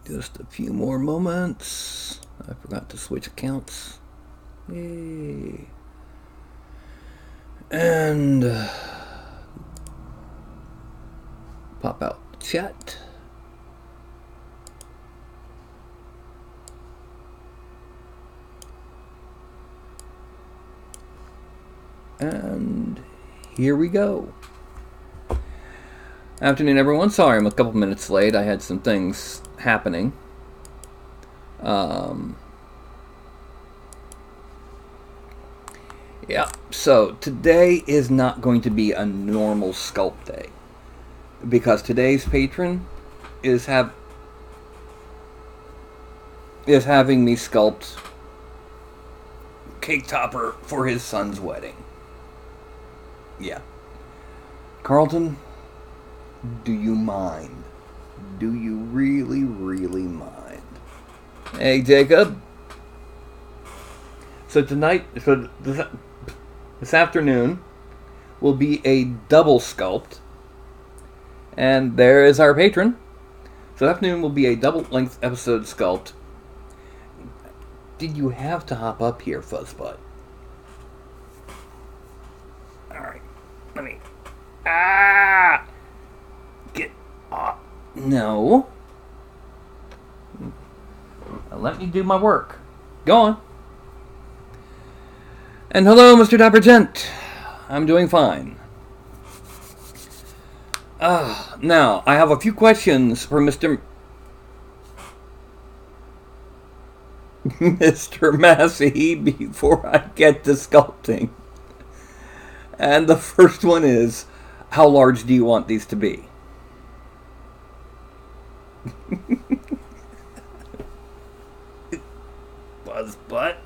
Just a few more moments. I forgot to switch accounts. Yay. And pop out chat. And here we go. Afternoon, everyone. Sorry I'm a couple minutes late. I had some things happening. Yeah, so today is not going to be a normal sculpt day, because today's patron is having me sculpt cake topper for his son's wedding. Yeah. Carlton, do you mind? Do you really, really mind? Hey, Jacob. So this afternoon will be a double sculpt. And there is our patron. So this afternoon will be a double-length episode sculpt. Did you have to hop up here, Fuzzbutt? Alright. Let me... Get off. No. Now let me do my work. Go on. And hello, Mr. Dapper Gent. I'm doing fine. Now, I have a few questions for Mr. Massey before I get to sculpting. And the first one is, how large do you want these to be? Buzzbutt,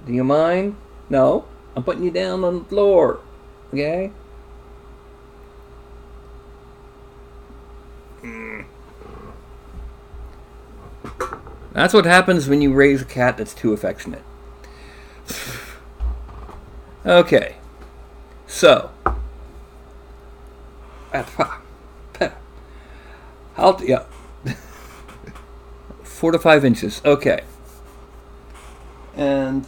do you mind? No, I'm putting you down on the floor, okay? That's what happens when you raise a cat that's too affectionate. Okay, so 4 to 5 inches. Okay. And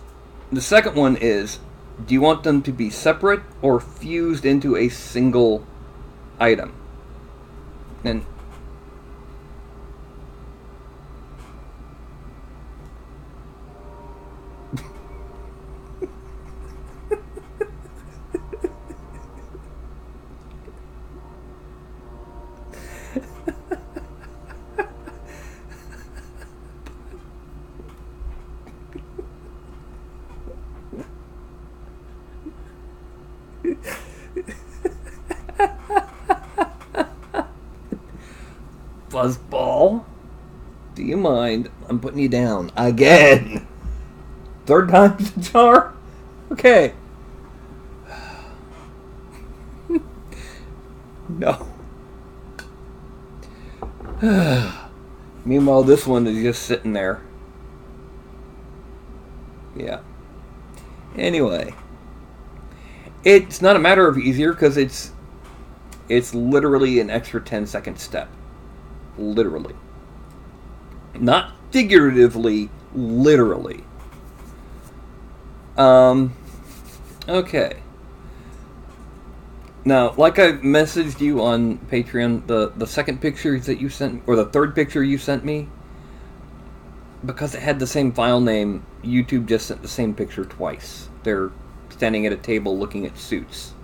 the second one is, do you want them to be separate or fused into a single item? And Fuzzball, do you mind? I'm putting you down again. Third time's the charm? Okay. No. Meanwhile, this one is just sitting there. Yeah. Anyway. It's not a matter of easier, because it's literally an extra 10-second step. Literally. Not figuratively, literally. Okay. Now, like I messaged you on Patreon, the second picture that you sent, or the third picture you sent me, because it had the same file name, YouTube just sent the same picture twice. They're standing at a table looking at suits.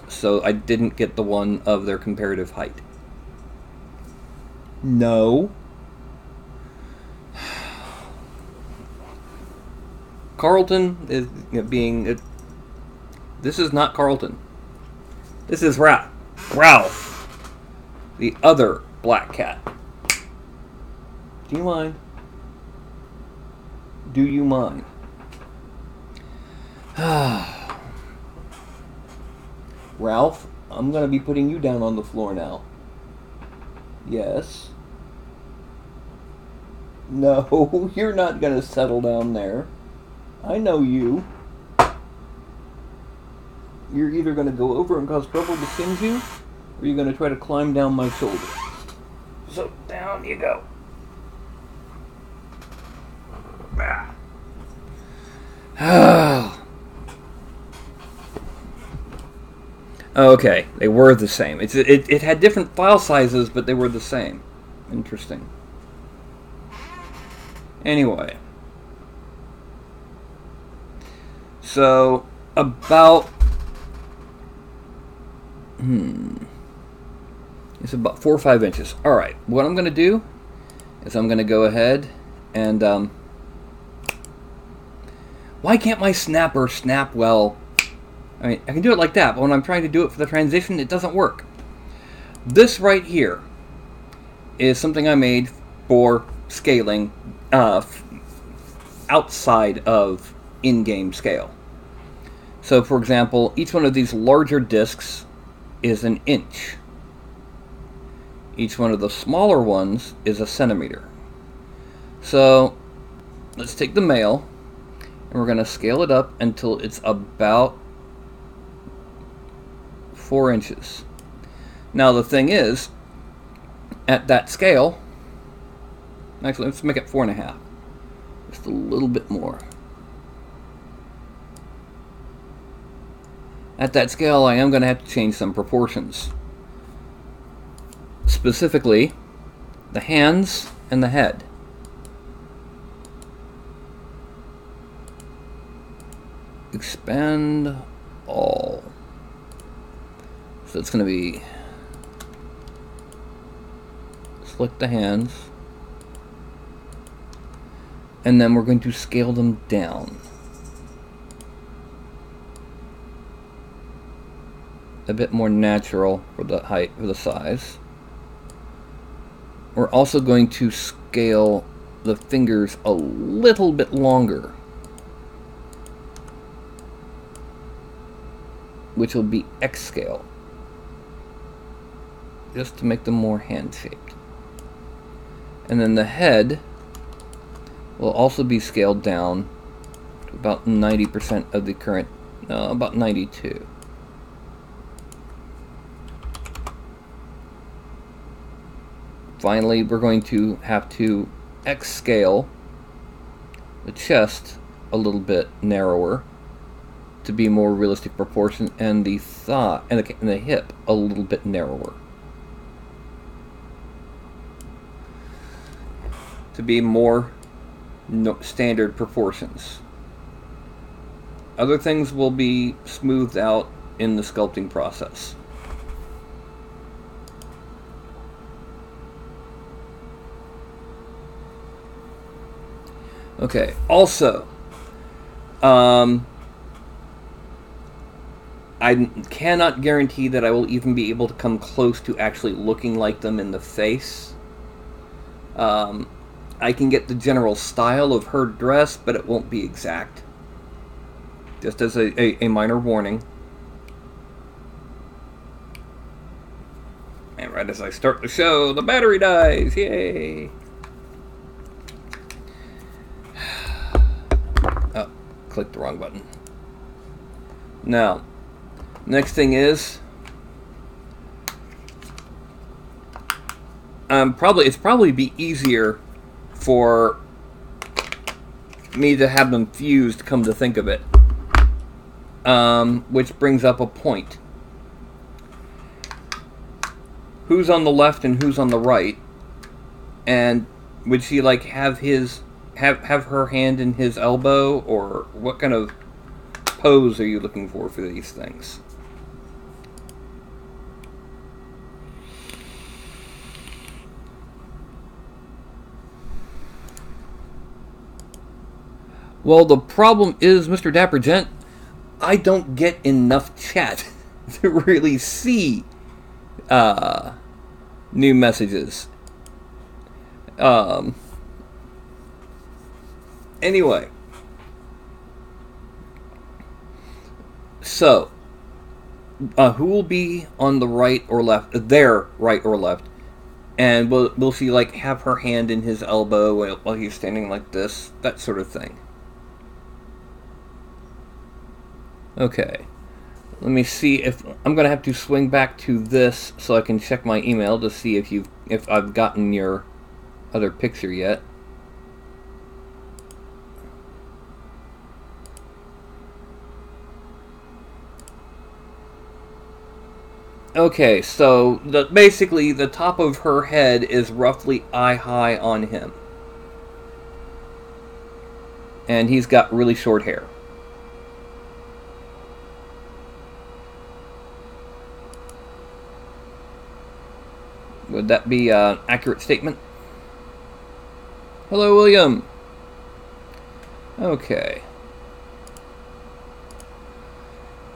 So I didn't get the one of their comparative height. No. Carlton is being... This is not Carlton. This is Ralph. The other black cat. Do you mind? Do you mind? Ralph, I'm going to be putting you down on the floor now. Yes. No, you're not going to settle down there. I know you. You're either going to go over and cause trouble to Shinju, or you're going to try to climb down my shoulder. So, down you go. Okay, they were the same. It had different file sizes, but they were the same. Interesting. Anyway. So, about... It's about 4 or 5 inches. Alright, what I'm going to do is I'm going to go ahead and... why can't my snapper snap well? I mean, I can do it like that, but when I'm trying to do it for the transition, it doesn't work. This right here is something I made for scaling outside of in-game scale. So, for example, each one of these larger discs is an inch. Each one of the smaller ones is a centimeter. So, let's take the male, and we're going to scale it up until it's about 4 inches. Now the thing is, at that scale, actually let's make it 4.5. Just a little bit more. At that scale, I am going to have to change some proportions. Specifically, the hands and the head. Expand all. So it's going to be, select the hands, and then we're going to scale them down a bit more natural for the height, for the size. We're also going to scale the fingers a little bit longer, which will be X scale, just to make them more hand-shaped. And then the head will also be scaled down to about 90% of the current, about 92. Finally, we're going to have to X scale the chest a little bit narrower to be more realistic proportion, and the thigh and the hip a little bit narrower to be more standard proportions. Other things will be smoothed out in the sculpting process. Okay, also, I cannot guarantee that I will even be able to come close to actually looking like them in the face. I can get the general style of her dress, but it won't be exact. Just as a minor warning. And right as I start the show, the battery dies! Yay! Oh, clicked the wrong button. Now, next thing is, it's probably be easier for me to have them fused, come to think of it. Which brings up a point. Who's on the left and who's on the right? And would she like have her hand in his elbow, or what kind of pose are you looking for these things? Well, the problem is, Mr. Dapper Gent, I don't get enough chat to really see new messages. Anyway. So, who will be on the right or left, their right or left, And will she like have her hand in his elbow while he's standing like this? That sort of thing. Okay. Let me see if I'm gonna have to swing back to this so I can check my email to see if I've gotten your other picture yet. Okay, so basically the top of her head is roughly eye high on him. And he's got really short hair. Would that be an accurate statement? Hello, William. Okay.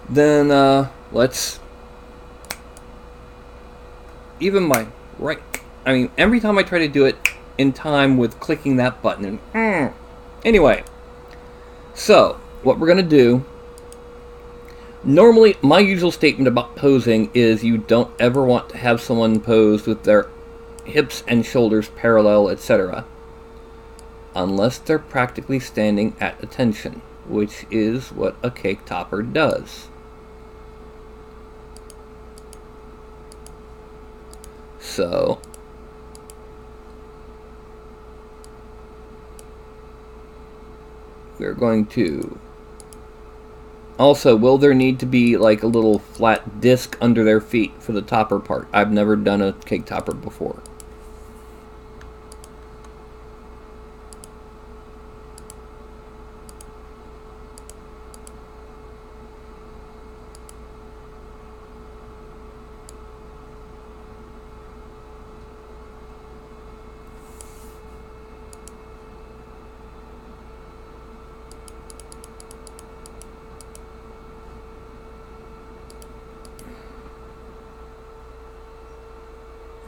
Then, let's... Even my right... I mean, every time I try to do it in time with clicking that button. Anyway. So, what we're going to do... Normally, my usual statement about posing is you don't ever want to have someone pose with their hips and shoulders parallel, etc. Unless they're practically standing at attention, which is what a cake topper does. So, we're going to... Also, will there need to be like a little flat disc under their feet for the topper part? I've never done a cake topper before.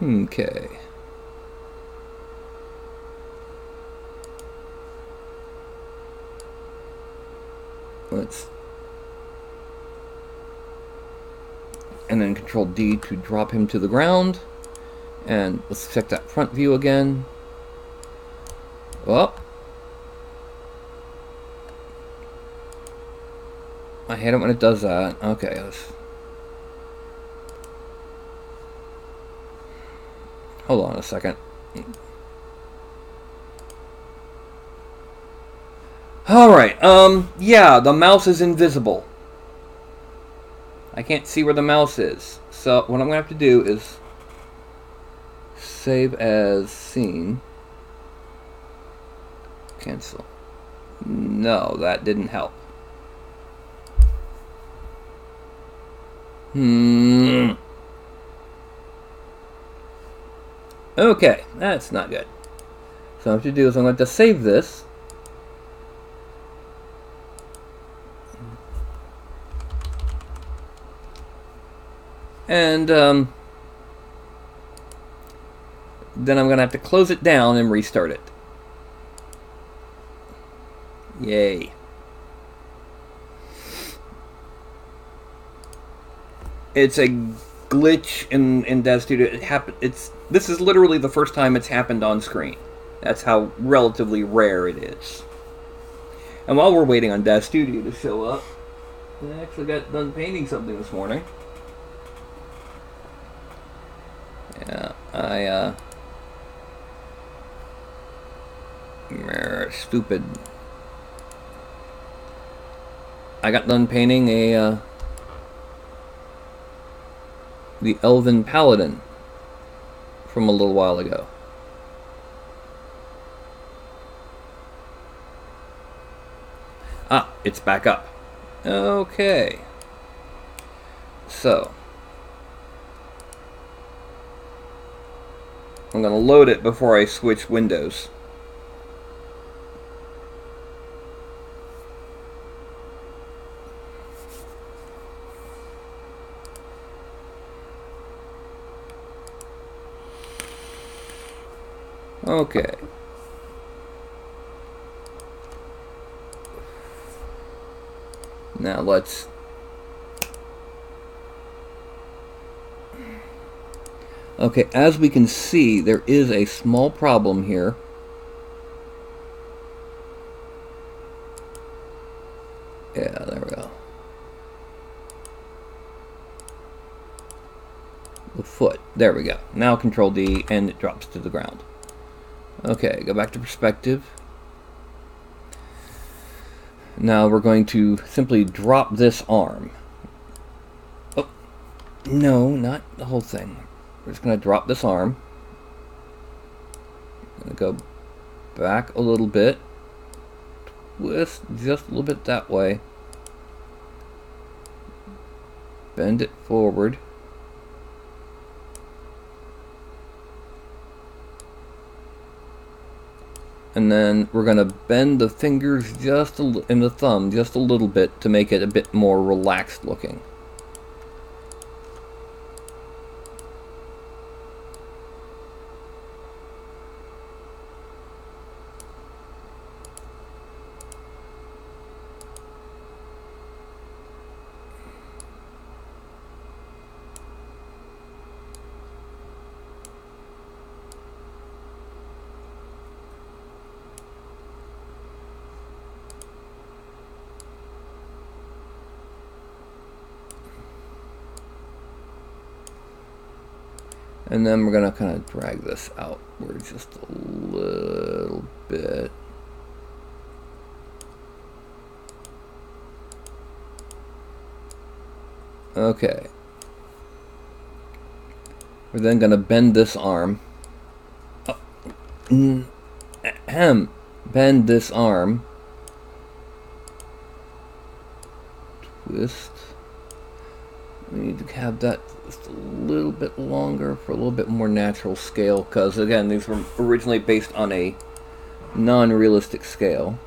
Okay. Let's... And then Control D to drop him to the ground. And let's check that front view again. Well. I hate it when it does that. Okay, let's... Hold on a second. Alright, yeah, the mouse is invisible. I can't see where the mouse is. So, what I'm going to have to do is save as scene. Cancel. No, that didn't help. Okay, that's not good. So what I have to do is I'm going to save this. And then I'm going to have to close it down and restart it. Yay. It's a glitch in Dev Studio. This is literally the first time it's happened on screen. That's how relatively rare it is. And while we're waiting on Dev Studio to show up, I actually got done painting something this morning. Yeah, stupid. I got done painting the Elven Paladin from a little while ago. Ah, it's back up. Okay. So, I'm going to load it before I switch windows. Okay. Now let's... Okay, as we can see, there is a small problem here. Yeah, there we go. The foot. There we go. Now Control D and it drops to the ground. Okay, go back to perspective. Now we're going to simply drop this arm. Oh, no, not the whole thing. We're just going to drop this arm. I'm going to go back a little bit. Twist just a little bit that way. Bend it forward. And then we're going to bend the fingers just and the thumb just a little bit to make it a bit more relaxed looking. And then we're going to kind of drag this outward just a little bit. Okay. We're then going to bend this arm. Bend this arm. Twist. We need to have that just a little bit longer for a little bit more natural scale, because again, these were originally based on a non-realistic scale.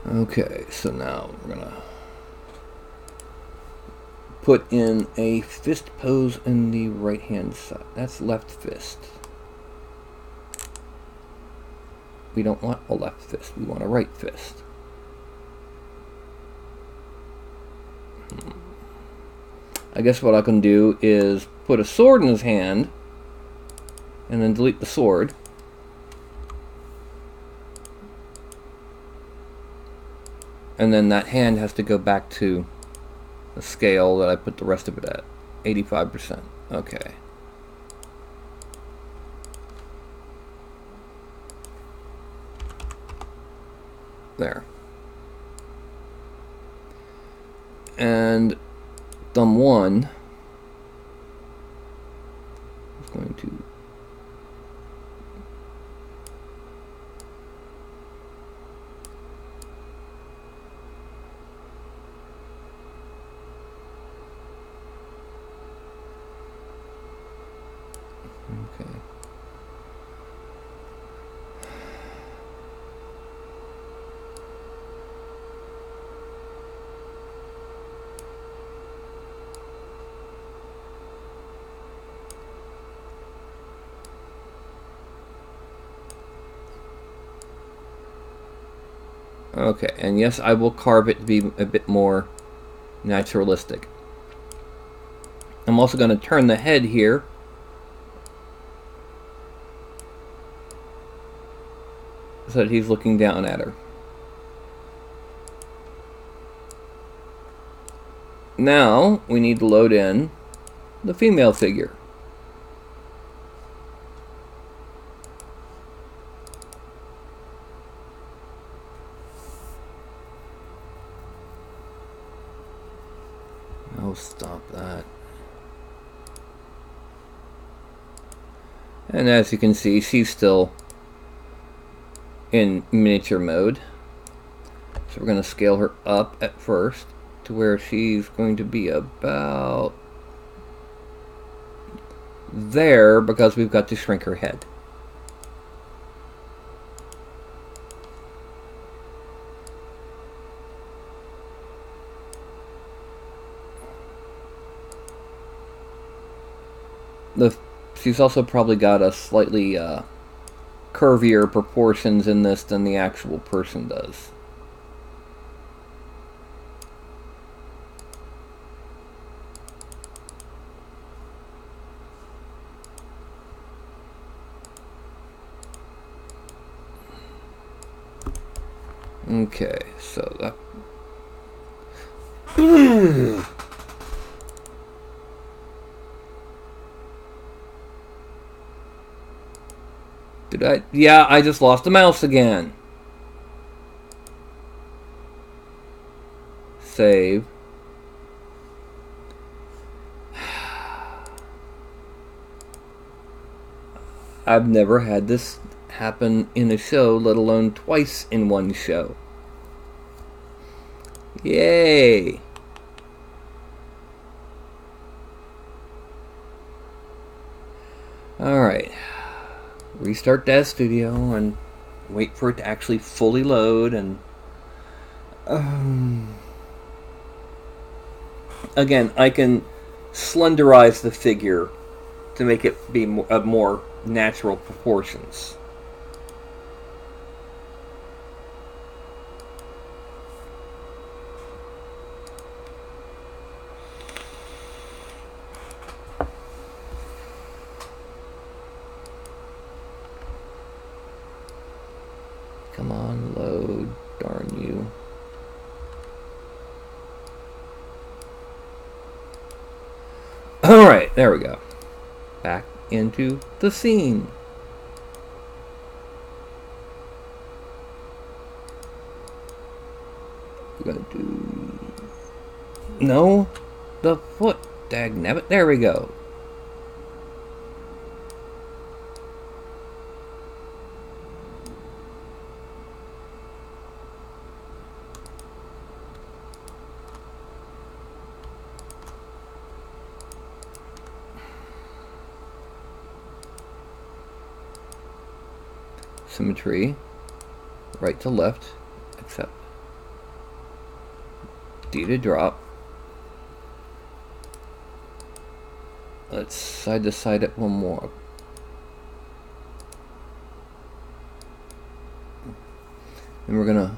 Okay, so now we're gonna put in a fist pose in the right hand side. That's left fist. We don't want a left fist, we want a right fist. I guess what I can do is put a sword in his hand and then delete the sword. And then that hand has to go back to the scale that I put the rest of it at. 85%. Okay. There. And thumb 1 is going to okay. Okay, and yes, I will carve it to be a bit more naturalistic. I'm also going to turn the head here so that he's looking down at her. Now we need to load in the female figure. Oh, stop that. And as you can see, she's still in miniature mode. So we're going to scale her up at first to where she's going to be about there, because we've got to shrink her head. She's also probably got a slightly curvier proportions in this than the actual person does. Okay, so that... Did I? Yeah, I just lost the mouse again. Save. I've never had this happen in a show, let alone twice in one show. Yay! Alright. Restart Dev Studio and wait for it to actually fully load and... Again, I can slenderize the figure to make it be of more natural proportions. Come on, load, darn you. Alright, there we go. Back into the scene. We're gonna do... No, the foot, dagnabbit, there we go. Symmetry, right to left, except D to drop. Let's side to side it one more. And we're gonna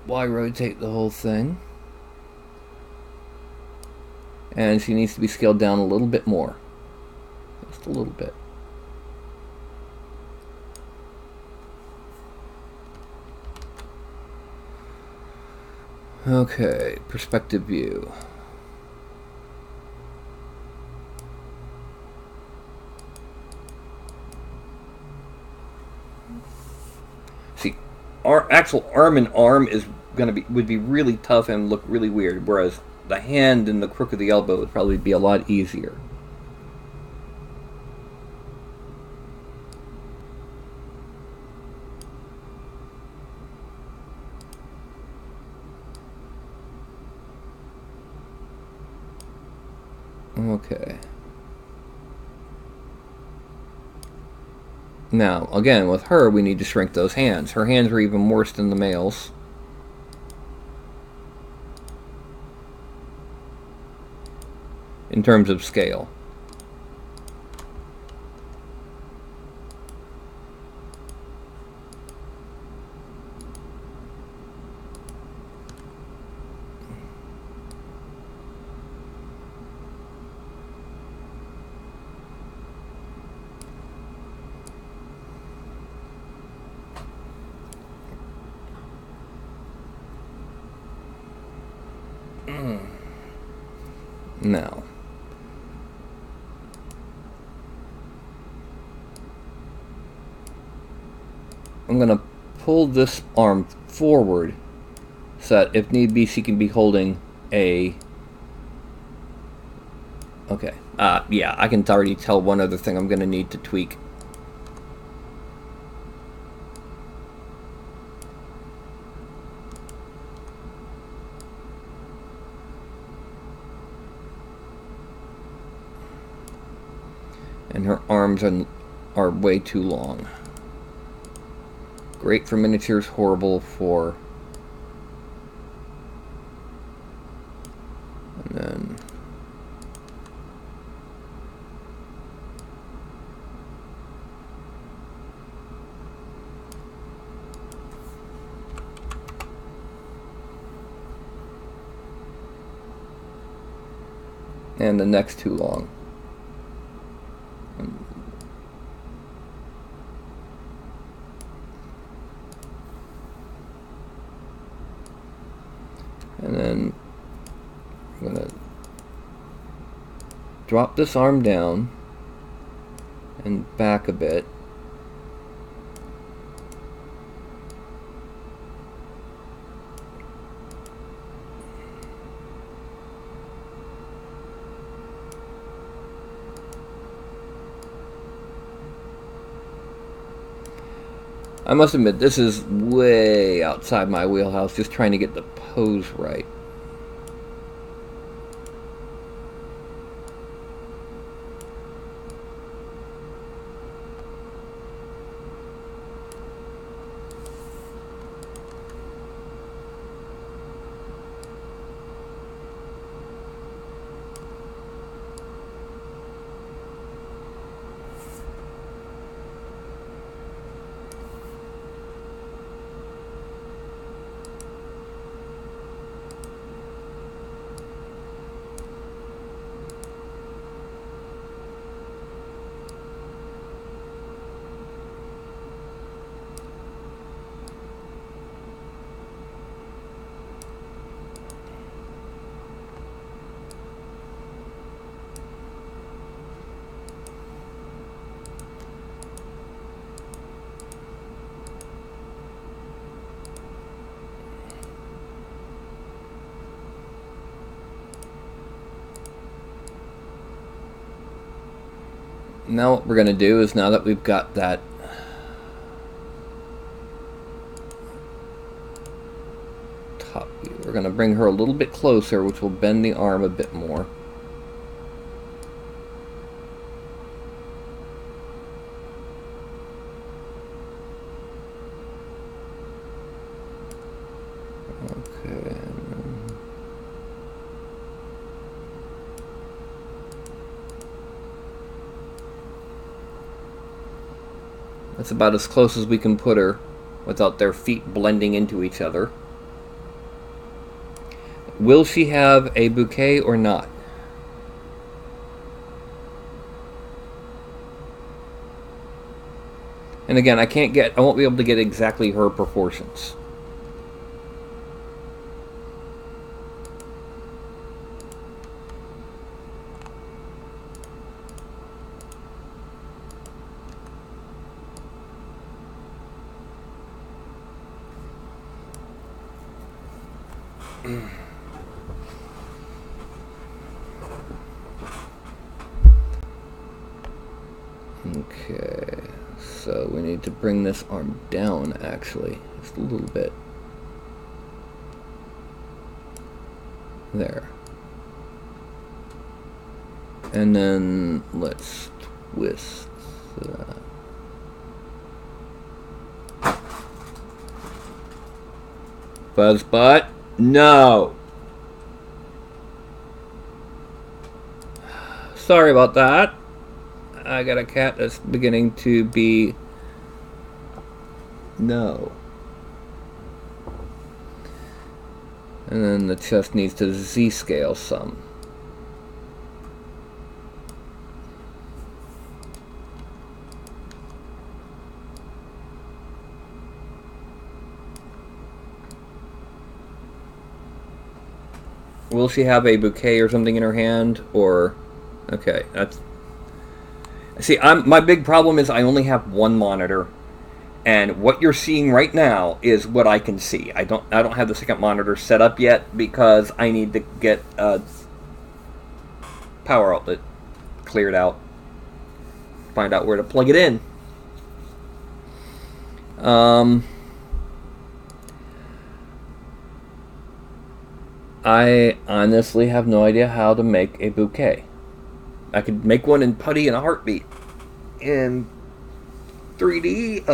Y rotate the whole thing. And she needs to be scaled down a little bit more. Just a little bit. Okay, perspective view. See, our actual arm in arm is would be really tough and look really weird, whereas the hand and the crook of the elbow would probably be a lot easier. Okay. Now, again, with her, we need to shrink those hands. Her hands are even worse than the male's. In terms of scale. Now, I'm going to pull this arm forward so that if need be she can be holding a... Okay, yeah, I can already tell one other thing I'm going to need to tweak. And her arms are way too long. Great for miniatures, horrible for... And then... and the neck's too long. And then I'm going to drop this arm down and back a bit. I must admit, this is way outside my wheelhouse, just trying to get the pose right. Now what we're going to do is, now that we've got that top view, we're going to bring her a little bit closer, which will bend the arm a bit more. Okay. That's about as close as we can put her without their feet blending into each other. Will she have a bouquet or not? And again, I won't be able to get exactly her proportions. Okay, so we need to bring this arm down, actually, just a little bit. There. And then let's twist that. Buzz butt? No! Sorry about that. I got a cat that's beginning to be... No. And then the chest needs to Z-scale some. Will she have a bouquet or something in her hand? Or... Okay, that's... See, my big problem is I only have one monitor, and what you're seeing right now is what I can see. I don't have the second monitor set up yet because I need to get a power outlet cleared out. Find out where to plug it in. I honestly have no idea how to make a bouquet. I could make one in putty in a heartbeat. In 3D,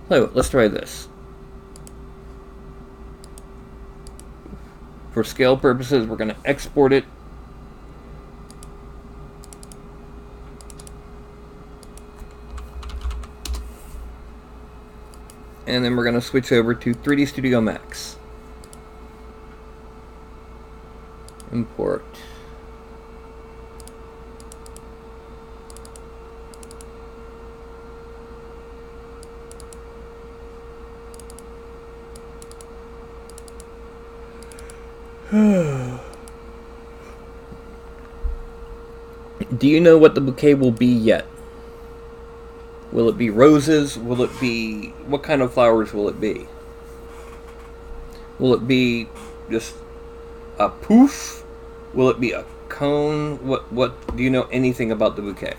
Let's try this. For scale purposes, we're going to export it. And then we're going to switch over to 3D Studio Max. Import. Do you know what the bouquet will be yet? Will it be roses? Will it be... What kind of flowers will it be? Will it be just a poof? Will it be a cone? What do you know anything about the bouquet?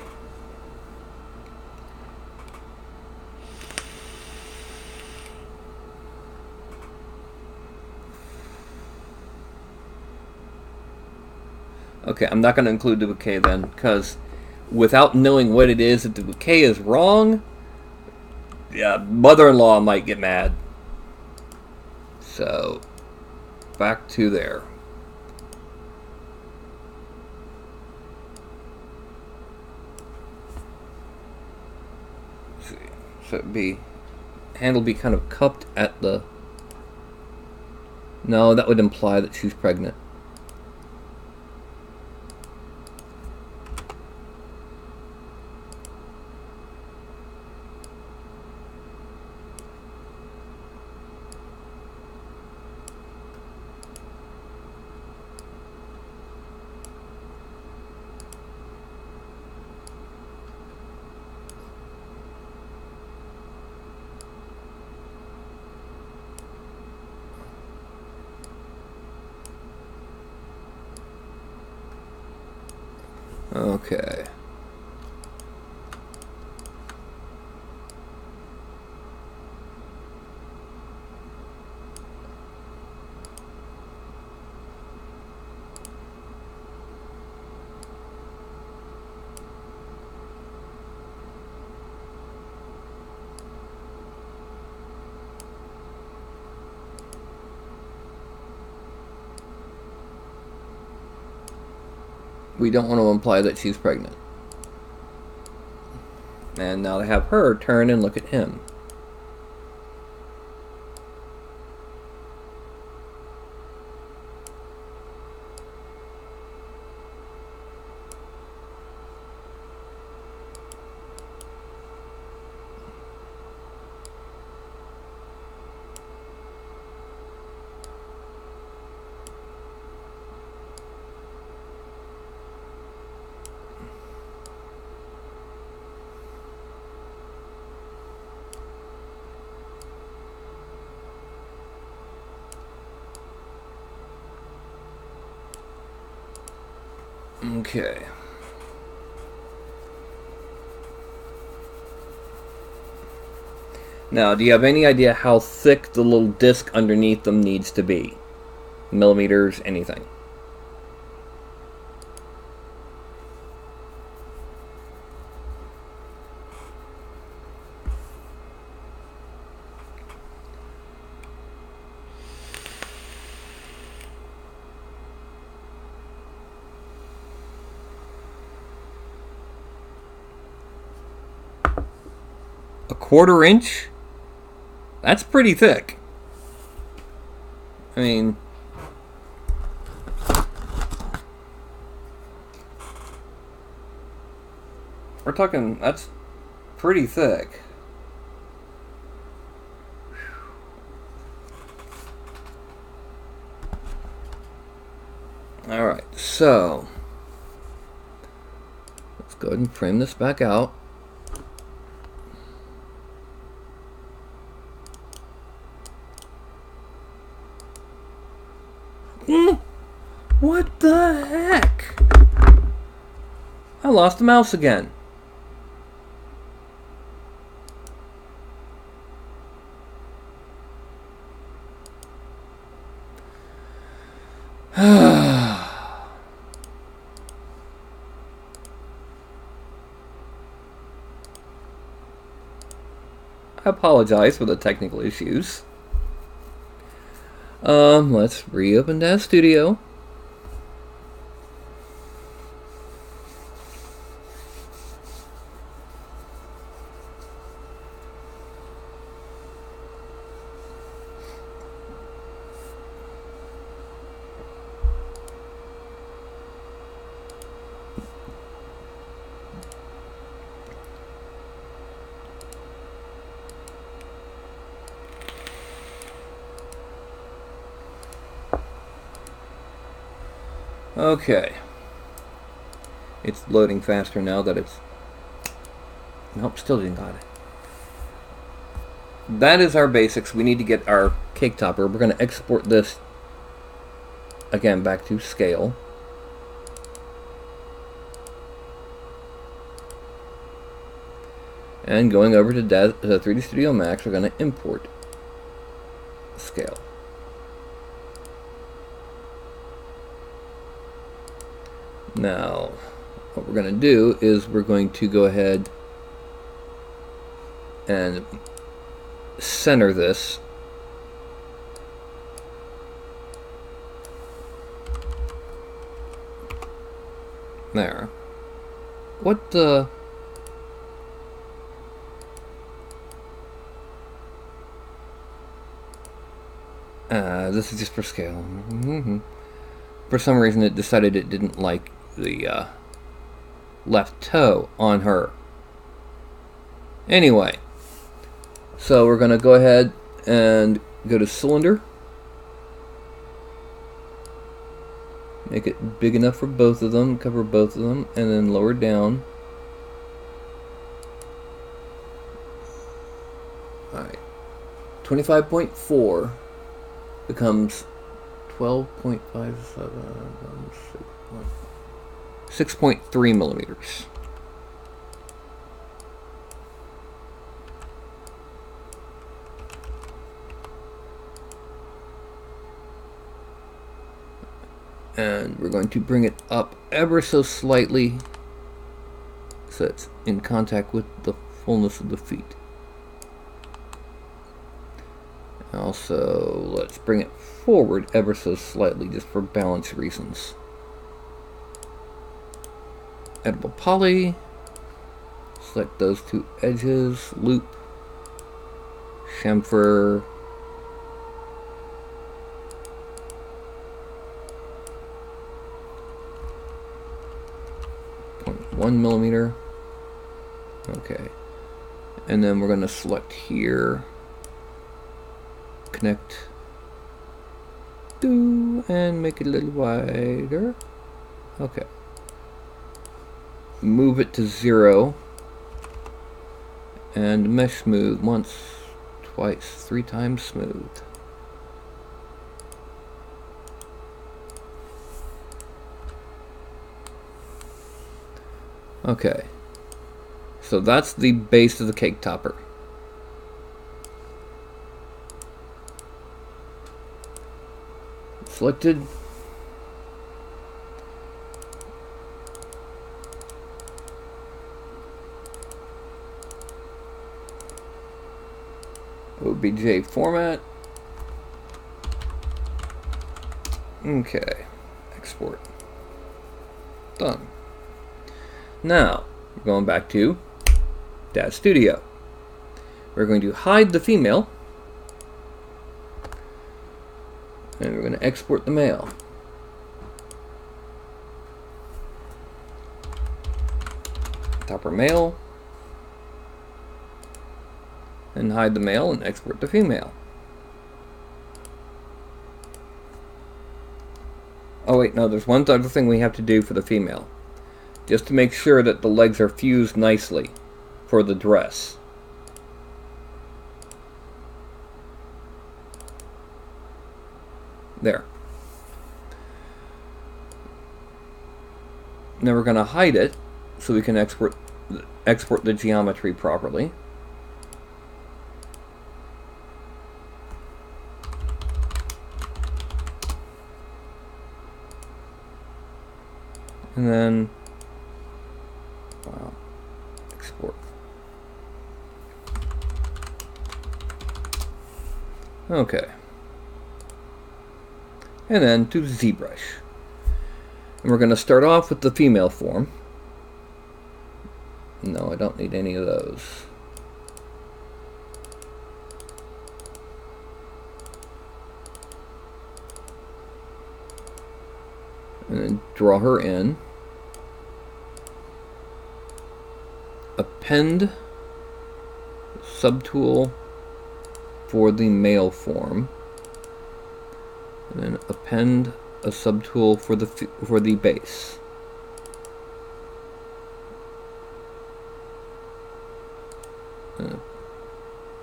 Okay, I'm not going to include the bouquet then, because without knowing what it is, if the bouquet is wrong, yeah, mother-in-law might get mad. So, back to there. Let's see. So it'd be, hand will be kind of cupped at the... No, that would imply that she's pregnant. Okay. We don't want to imply that she's pregnant. And now to have her turn and look at him. Okay. Now, do you have any idea how thick the little disc underneath them needs to be? Millimeters, anything? A 1/4 inch? That's pretty thick. I mean, we're talking, that's pretty thick. Alright, so let's go ahead and frame this back out. What the heck? I lost the mouse again. I apologize for the technical issues. Let's reopen that studio. Okay. It's loading faster now that it's... Nope, still didn't got it. That is our basics. We need to get our cake topper. We're going to export this, again, back to scale. And going over to 3D Studio Max, we're going to import scale. Now, what we're going to do is we're going to go ahead and center this. There. What the... this is just for scale. For some reason it decided it didn't like the left toe on her. Anyway, so we're going to go ahead and go to cylinder. Make it big enough for both of them, cover both of them, and then lower down. Alright. 25.4 becomes 12.57, 6.3 millimeters. And we're going to bring it up ever so slightly so it's in contact with the fullness of the feet. Also, let's bring it forward ever so slightly just for balance reasons. Edible poly. Select those two edges. Loop. Chamfer. 1 millimeter. Okay. And then we're going to select here. Connect. And make it a little wider. Okay. Move it to 0. And mesh smooth once, twice, 3 times smooth. Okay. So that's the base of the cake topper. Selected. OBJ format. Okay. Export. Done. Now, we're going back to Dad Studio. We're going to hide the female. And we're going to export the male. Topper male. And hide the male and export the female. Oh wait, no, there's one other thing we have to do for the female. Just to make sure that the legs are fused nicely for the dress. There. Now we're going to hide it so we can export the geometry properly. And then export. Okay. And then to ZBrush. And we're going to start off with the female form. No, I don't need any of those. And then draw her in. Append subtool for the male form. And then append a subtool for the base.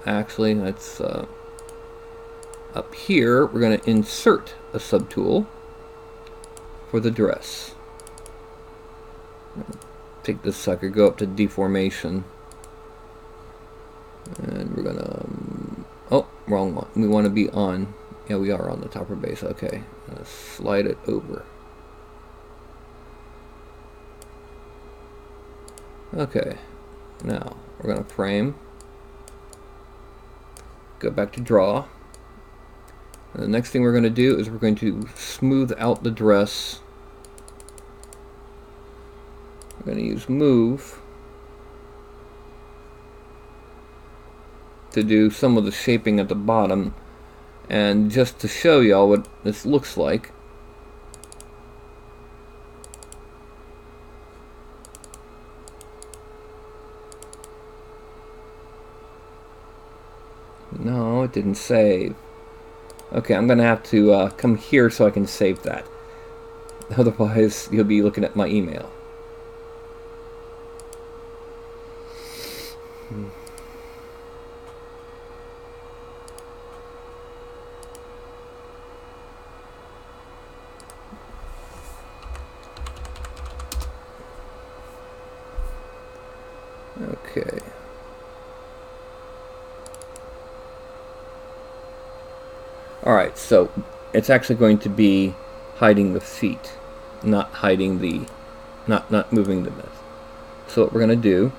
Actually, that's up here. We're going to insert a subtool for the dress. Take this sucker, go up to deformation, and we're going to... oh, wrong one. We want to be on... yeah, we are on the topper base. Okay, slide it over. Okay, now we're going to frame. Go back to draw. And the next thing we're going to do is we're going to smooth out the dress. We're going to use move to do some of the shaping at the bottom. And just to show y'all what this looks like, no, it didn't save. Okay, I'm gonna have to come here so I can save that. Otherwise, you'll be looking at my email. Okay. Alright, so it's actually going to be hiding the feet, not hiding the, not moving the myth. So what we're going to do,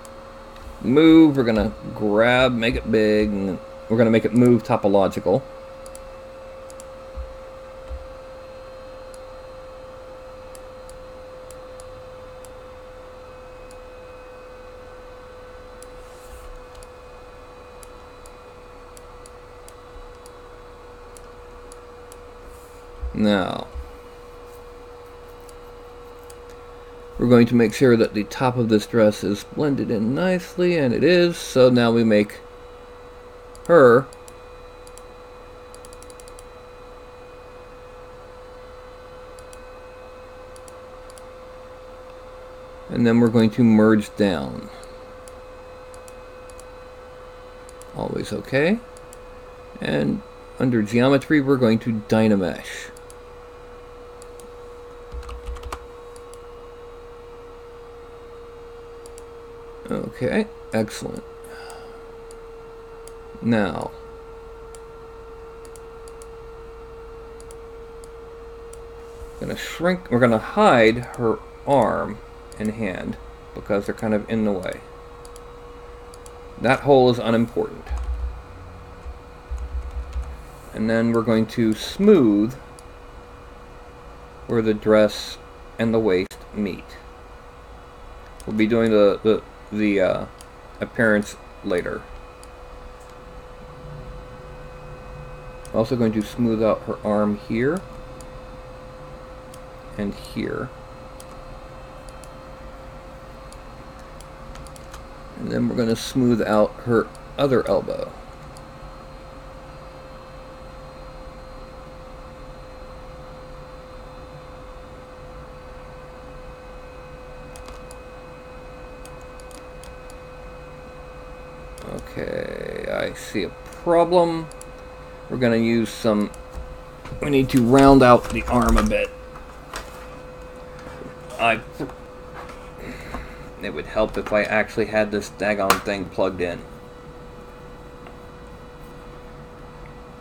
move, we're going to grab, make it big, and we're going to make it move topological. Now, we're going to make sure that the top of this dress is blended in nicely, and it is. So now we make her and then we're going to merge down. Always okay. And under geometry, we're going to Dynamesh. Okay, excellent. Now, we're going to hide her arm and hand because they're kind of in the way. That hole is unimportant. And then we're going to smooth where the dress and the waist meet. We'll be doing the appearance later. Also going to smooth out her arm here and here. And then we're going to smooth out her other elbow. Okay, I see a problem. We're going to use some... we need to round out the arm a bit. It would help if I actually had this daggone thing plugged in.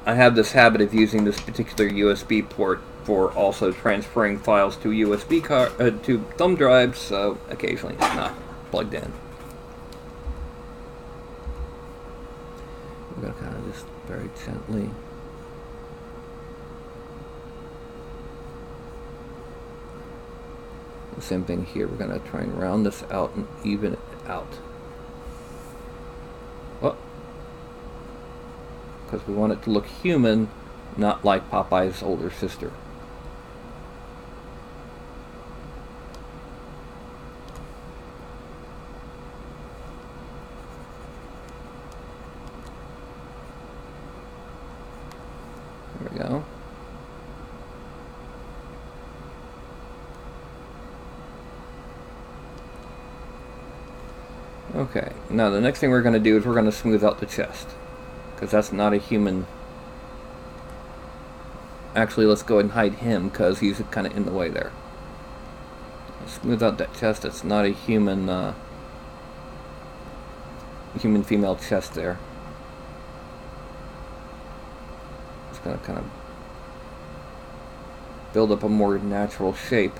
I have this habit of using this particular USB port for also transferring files to to thumb drives, so occasionally it's not plugged in. We're going to kind of just very gently. The same thing here. We're going to try and round this out and even it out. Oh. Because we want it to look human, not like Popeye's older sister. There we go. Okay, now the next thing we're going to do is we're going to smooth out the chest, because that's not a human. Actually, let's go ahead and hide him, because he's kind of in the way there. Smooth out that chest. That's not a human, human female chest there. It's going to kind of build up a more natural shape.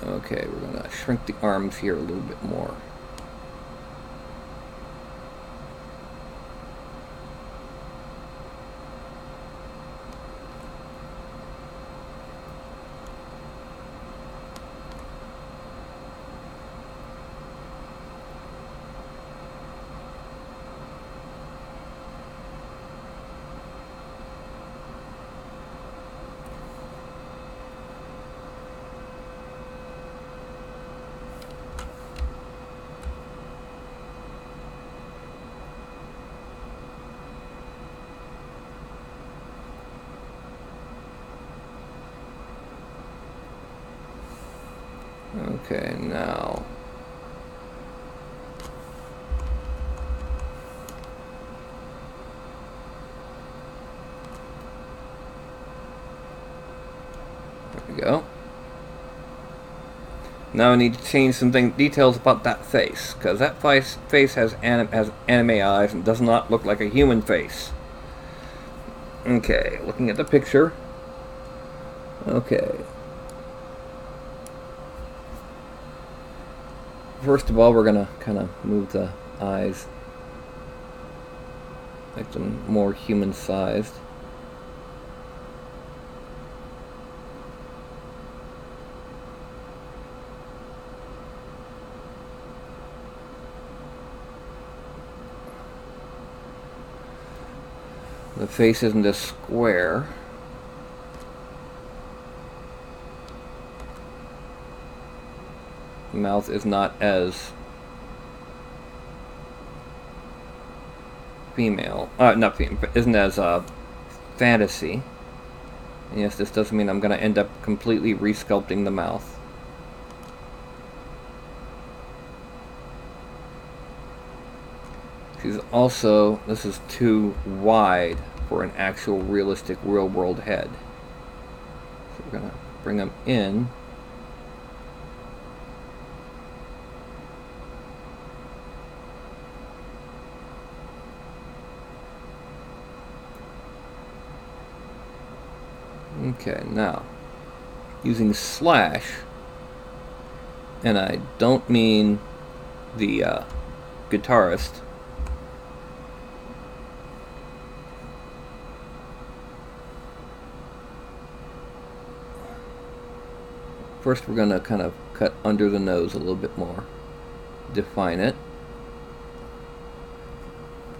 Okay, we're going to shrink the arms here a little bit more. Okay, now there we go. Now I need to change some details about that face, because that face has anime eyes and does not look like a human face. Okay, looking at the picture. Okay. First of all, we're going to kind of move the eyes, make them more human-sized. The face isn't as square. The mouth is not as female. Not female, but isn't as fantasy. And yes, this doesn't mean I'm going to end up completely resculpting the mouth. She's also, this is too wide for an actual realistic real-world head. So we're going to bring them in. Okay, now, using slash, and I don't mean the guitarist. First we're going to kind of cut under the nose a little bit more, define it.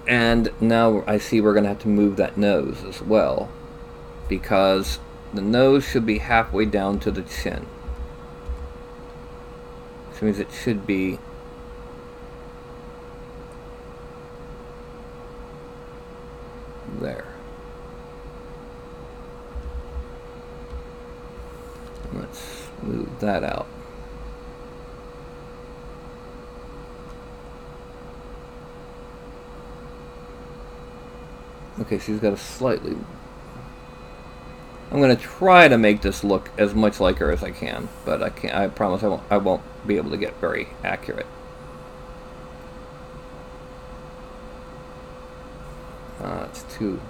And now I see we're going to have to move that nose as well, because the nose should be halfway down to the chin. Which means it should be there. Let's move that out. Okay, she's got a slightly... I'm going to try to make this look as much like her as I can, but I can't. I promise I won't be able to get very accurate. It's too...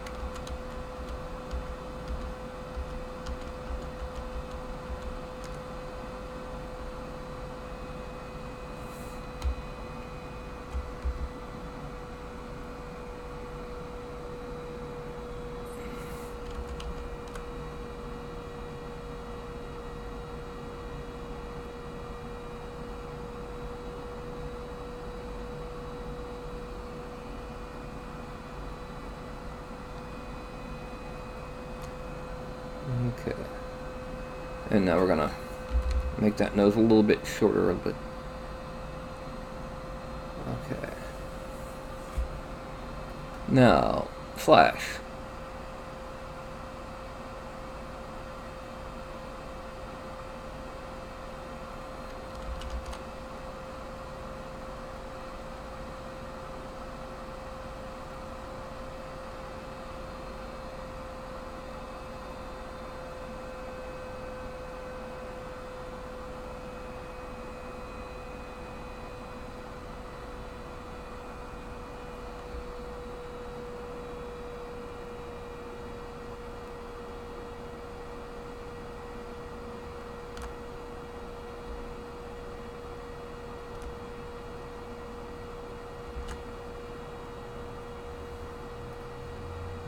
Okay. And now we're gonna make that nose a little bit shorter a bit. Okay. Now, flash.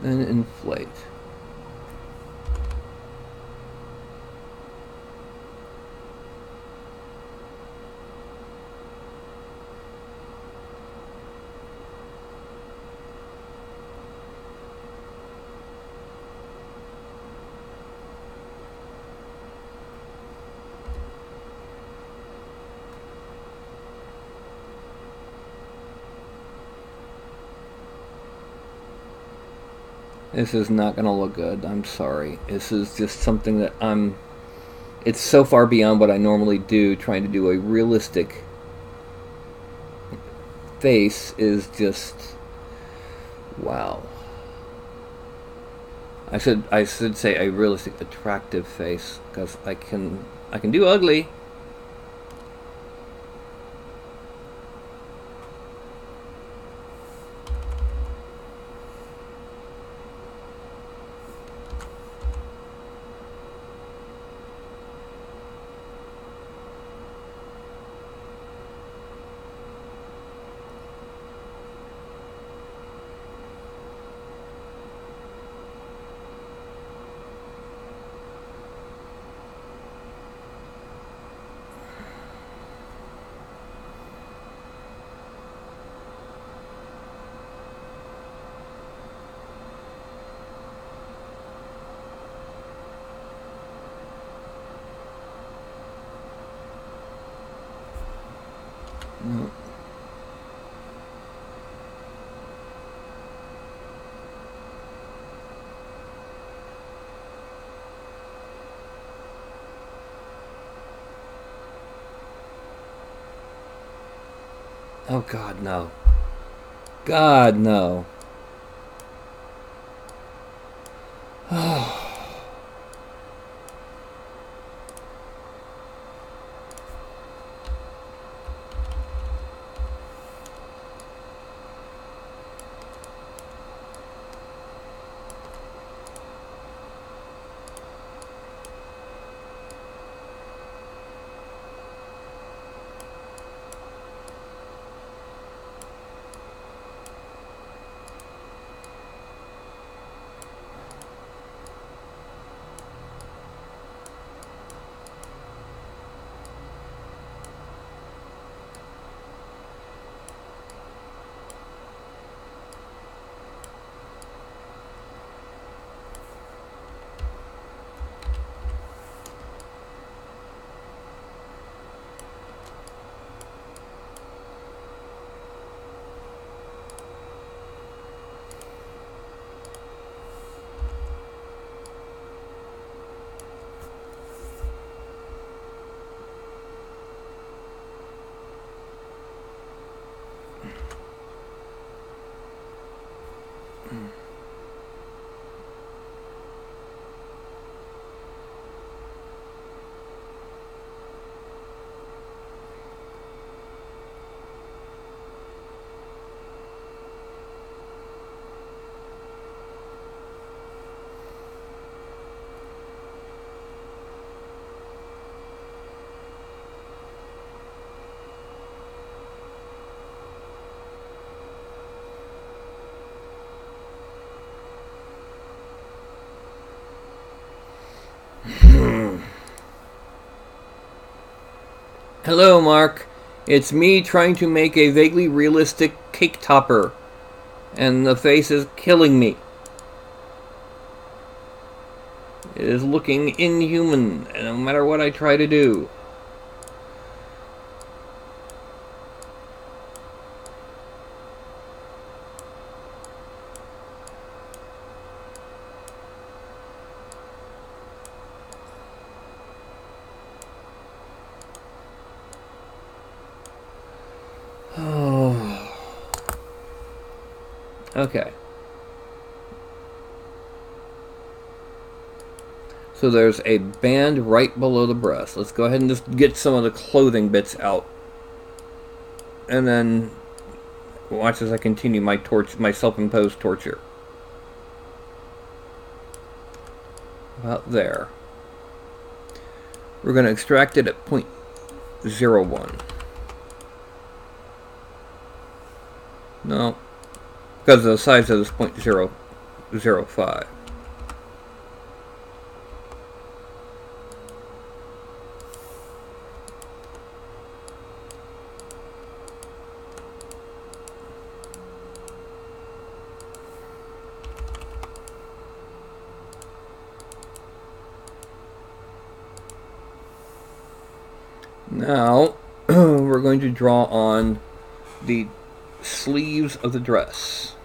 Then inflate. This is not going to look good. I'm sorry. This is just something that it's so far beyond what I normally do. Trying to do a realistic face is just, wow. I should say a realistic, attractive face, because I can do ugly. No. Oh God, no. God, no. Oh. Hello, Mark. It's me trying to make a vaguely realistic cake topper, and the face is killing me. It is looking inhuman, no matter what I try to do. Oh. Okay. So there's a band right below the breast. Let's go ahead and just get some of the clothing bits out. And then watch as I continue my self-imposed torture. About there. We're going to extract it at 0.01. No. Because of the size of this 0.005. Now, we're going to draw on the sleeves of the dress.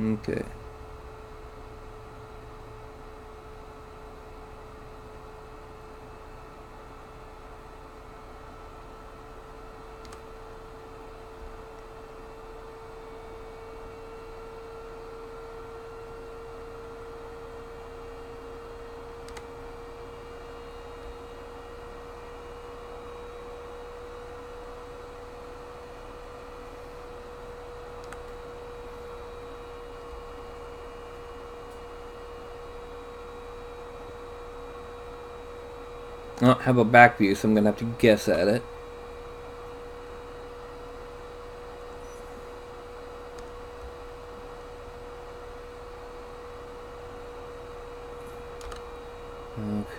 Okay. I don't have a back view, so I'm going to have to guess at it.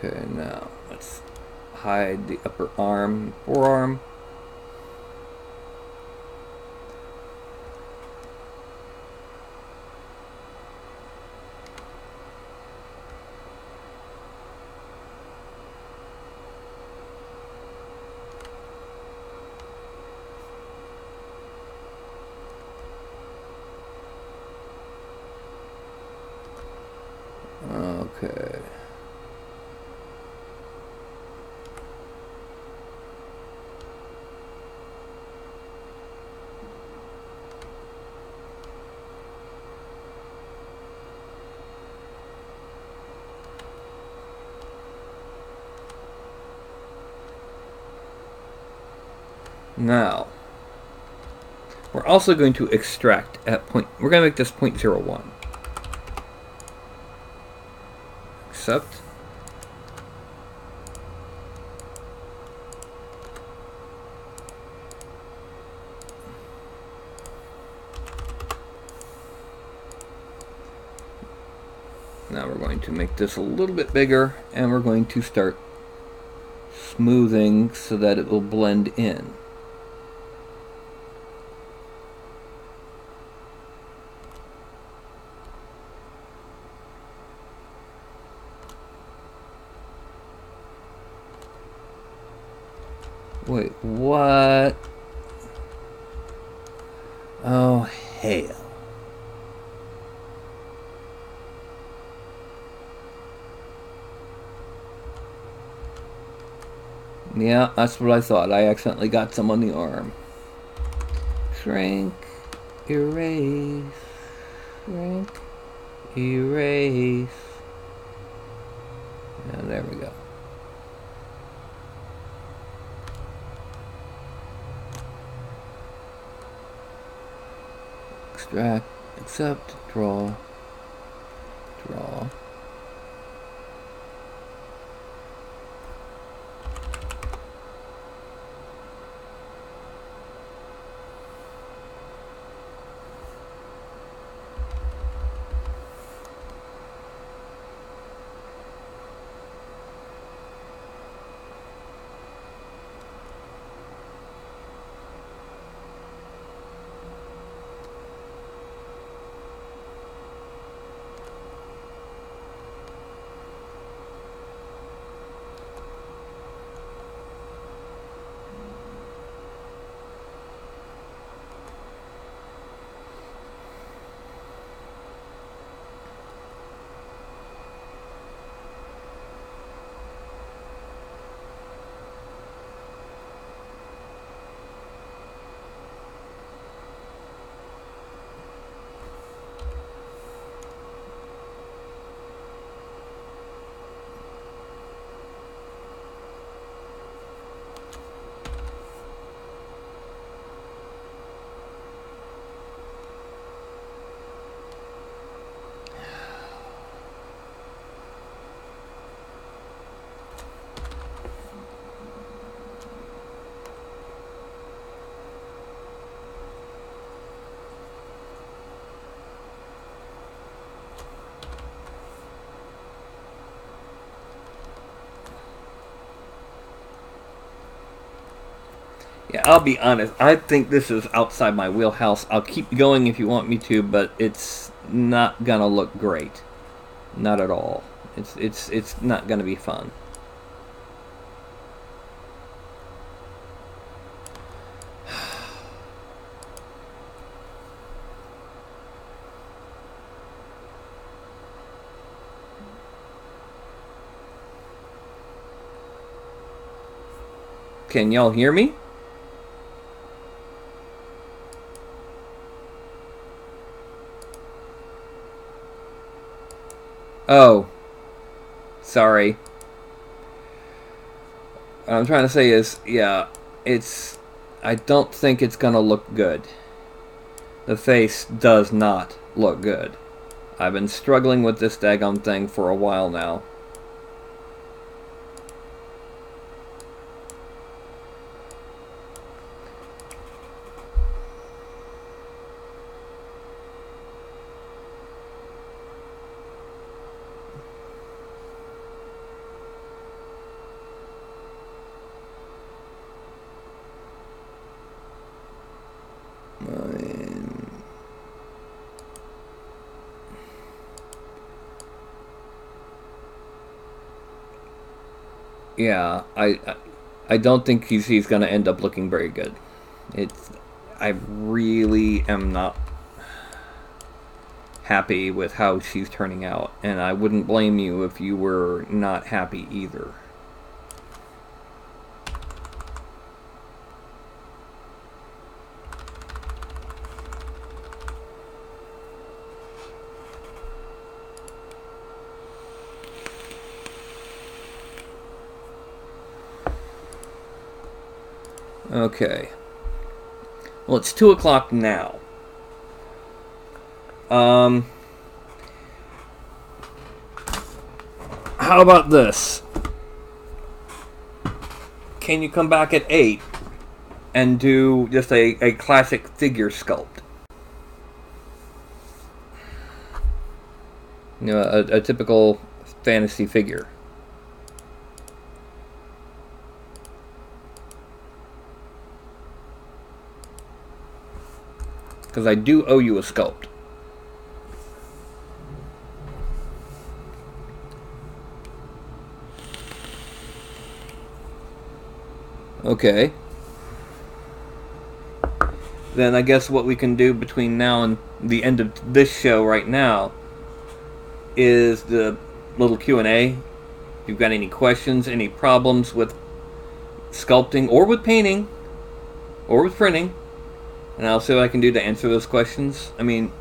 Okay, now let's hide the upper arm, forearm. Okay. Now, we're also going to extract at we're going to make this 0.01. Accept. Now we're going to make this a little bit bigger, and we're going to start smoothing so that it will blend in. Wait, what? Oh, hell. Yeah, that's what I thought. I accidentally got some on the arm. Shrink, erase, shrink, erase. Yeah, there we go. Extract, accept, draw, draw. Yeah, I'll be honest. I think this is outside my wheelhouse. I'll keep going if you want me to, but it's not gonna look great. Not at all. It's not gonna be fun. Can y'all hear me? Oh. Sorry. What I'm trying to say is, yeah, I don't think it's gonna look good. The face does not look good. I've been struggling with this daggone thing for a while now. Yeah, I don't think he's going to end up looking very good. I really am not happy with how she's turning out, and I wouldn't blame you if you were not happy either. Okay. Well, it's 2 o'clock now. How about this? Can you come back at 8 and do just a classic figure sculpt? You know, a typical fantasy figure. Because I do owe you a sculpt. Okay. Then I guess what we can do between now and the end of this show right now is the little Q&A. If you've got any questions, any problems with sculpting or with painting or with printing, and I'll see what I can do to answer those questions. I mean,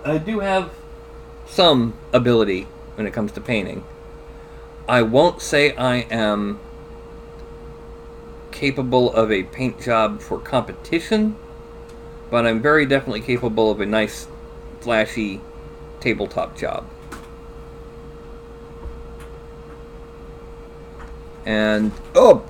I do have some ability when it comes to painting. I won't say I am capable of a paint job for competition, but I'm very definitely capable of a nice, flashy tabletop job. And, oh!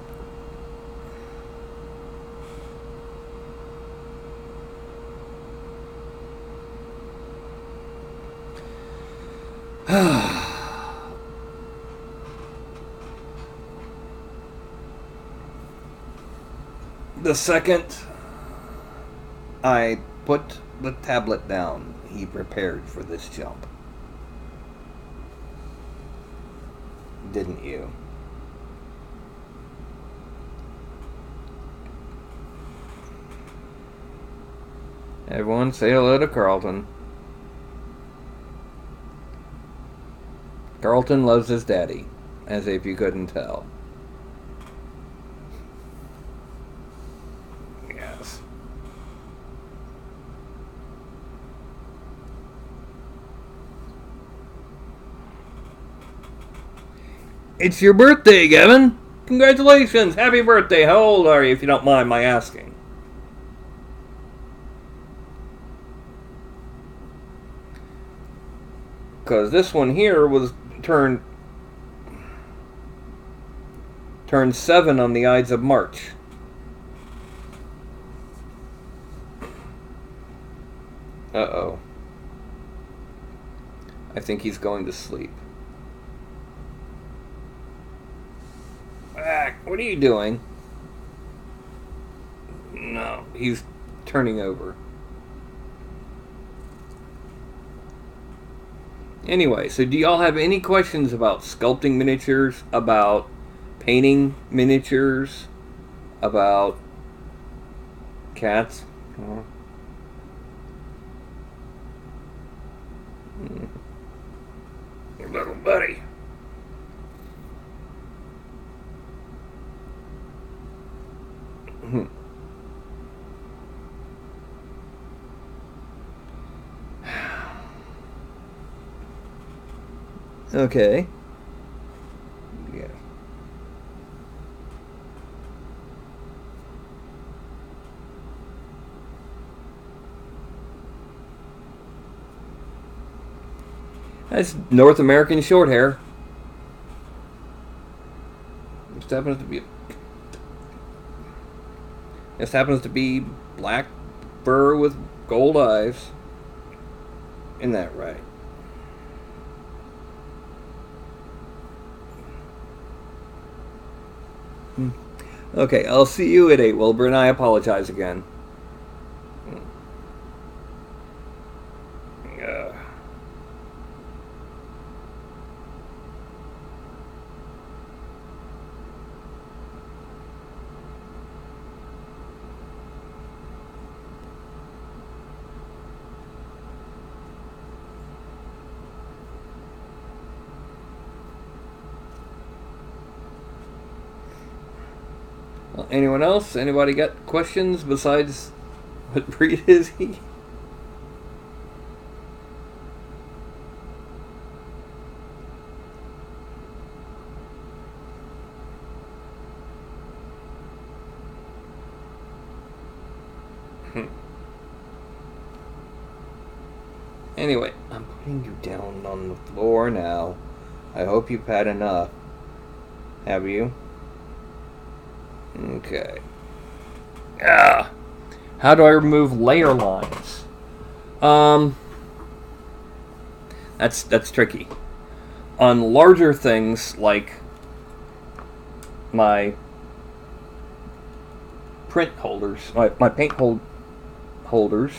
The second I put the tablet down, he prepared for this jump. Didn't you? Everyone say hello to Carlton. Carlton loves his daddy, as if you couldn't tell. Yes. It's your birthday, Gavin! Congratulations! Happy birthday! How old are you, if you don't mind my asking? Because this one here was turned 7 on the Ides of March. Uh-oh. I think he's going to sleep. Ah, what are you doing? No, he's turning over. Anyway, so do y'all have any questions about sculpting miniatures, about painting miniatures, about cats? Your little buddy. Okay. Yeah. That's North American short hair. Just happens to be black fur with gold eyes. Isn't that right? Okay, I'll see you at 8, Wilbur, and I apologize again. Anyone else? Anybody got questions besides what breed is he? Anyway, I'm putting you down on the floor now. I hope you've had enough. Have you? Okay. How do I remove layer lines? That's tricky. On larger things like my print holders, my paint holders,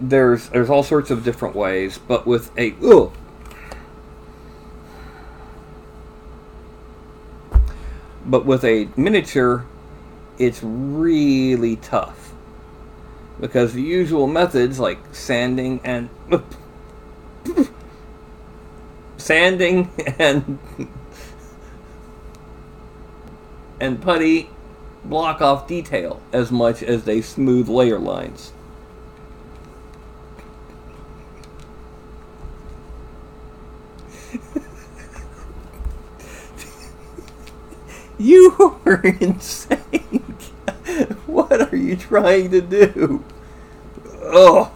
there's all sorts of different ways, but with a But with a miniature, it's really tough. Because the usual methods like sanding and putty block off detail as much as they smooth layer lines. You are insane. What are you trying to do? Oh.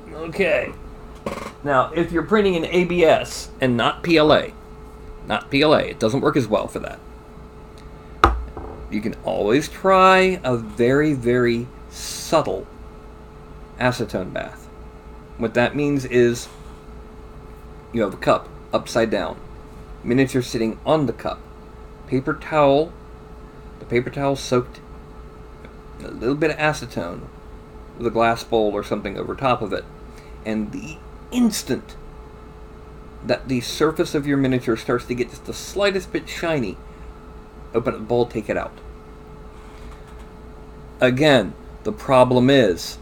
Okay. Now, if you're printing in ABS and not PLA, it doesn't work as well for that. You can always try a very, very subtle acetone bath. What that means is you have a cup upside down, miniature sitting on the cup, paper towel, the paper towel soaked in a little bit of acetone with a glass bowl or something over top of it. And the instant that the surface of your miniature starts to get just the slightest bit shiny, open up the bowl, take it out. Again, the problem is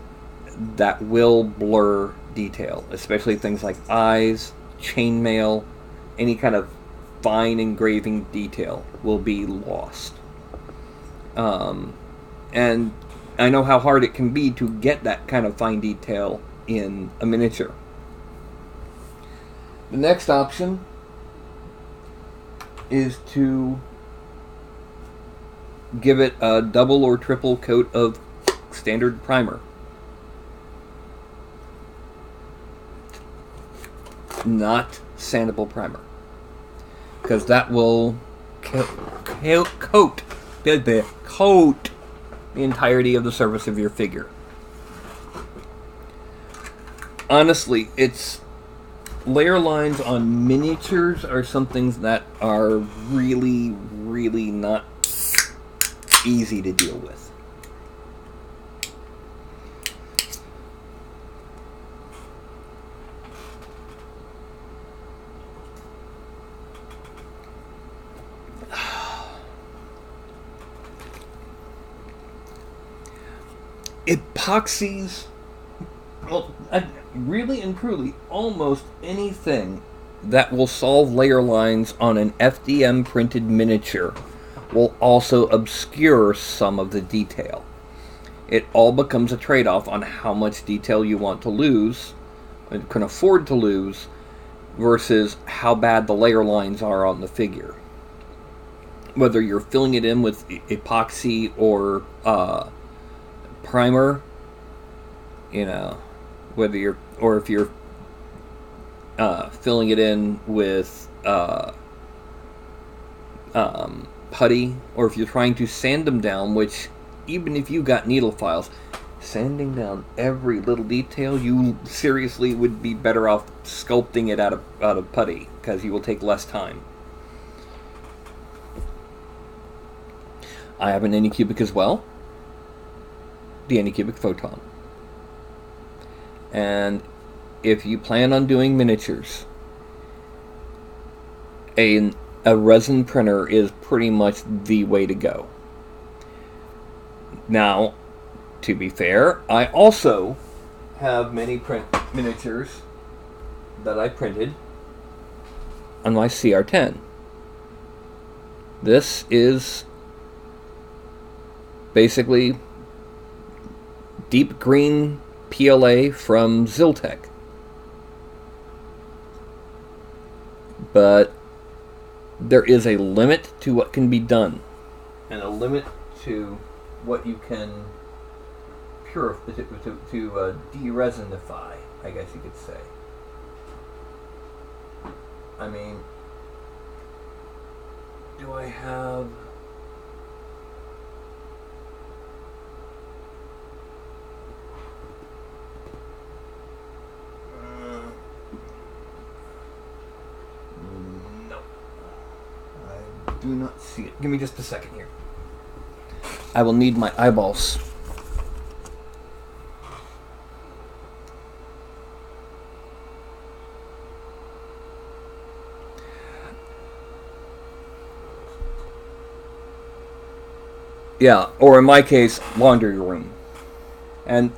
that will blur detail, especially things like eyes, chainmail, any kind of fine engraving detail will be lost. And I know how hard it can be to get that kind of fine detail in a miniature. The next option is to give it a double or triple coat of standard primer. Not sandable primer. Because that will coat the entirety of the surface of your figure. honestly, it's layer lines on miniatures are some things that are really, really not easy to deal with. Epoxies, well, really and truly, almost anything that will solve layer lines on an FDM printed miniature will also obscure some of the detail. It all becomes a trade-off on how much detail you want to lose and can afford to lose versus how bad the layer lines are on the figure. Whether you're filling it in with epoxy or primer, you know, whether you're, or if you're filling it in with putty, or if you're trying to sand them down, which even if you got needle files, sanding down every little detail, you seriously would be better off sculpting it out of putty, because you will take less time. I have an Anycubic as well, the Anycubic Photon. And if you plan on doing miniatures, a resin printer is pretty much the way to go. Now, to be fair, I also have many miniatures that I printed on my CR10. This is basically deep green PLA from Ziltech. But there is a limit to what can be done, and a limit to what you can purify, to de-resinify, I guess you could say. I mean, do I have... no. I do not see it. Give me just a second here. I will need my eyeballs. Yeah, or in my case, laundry room. And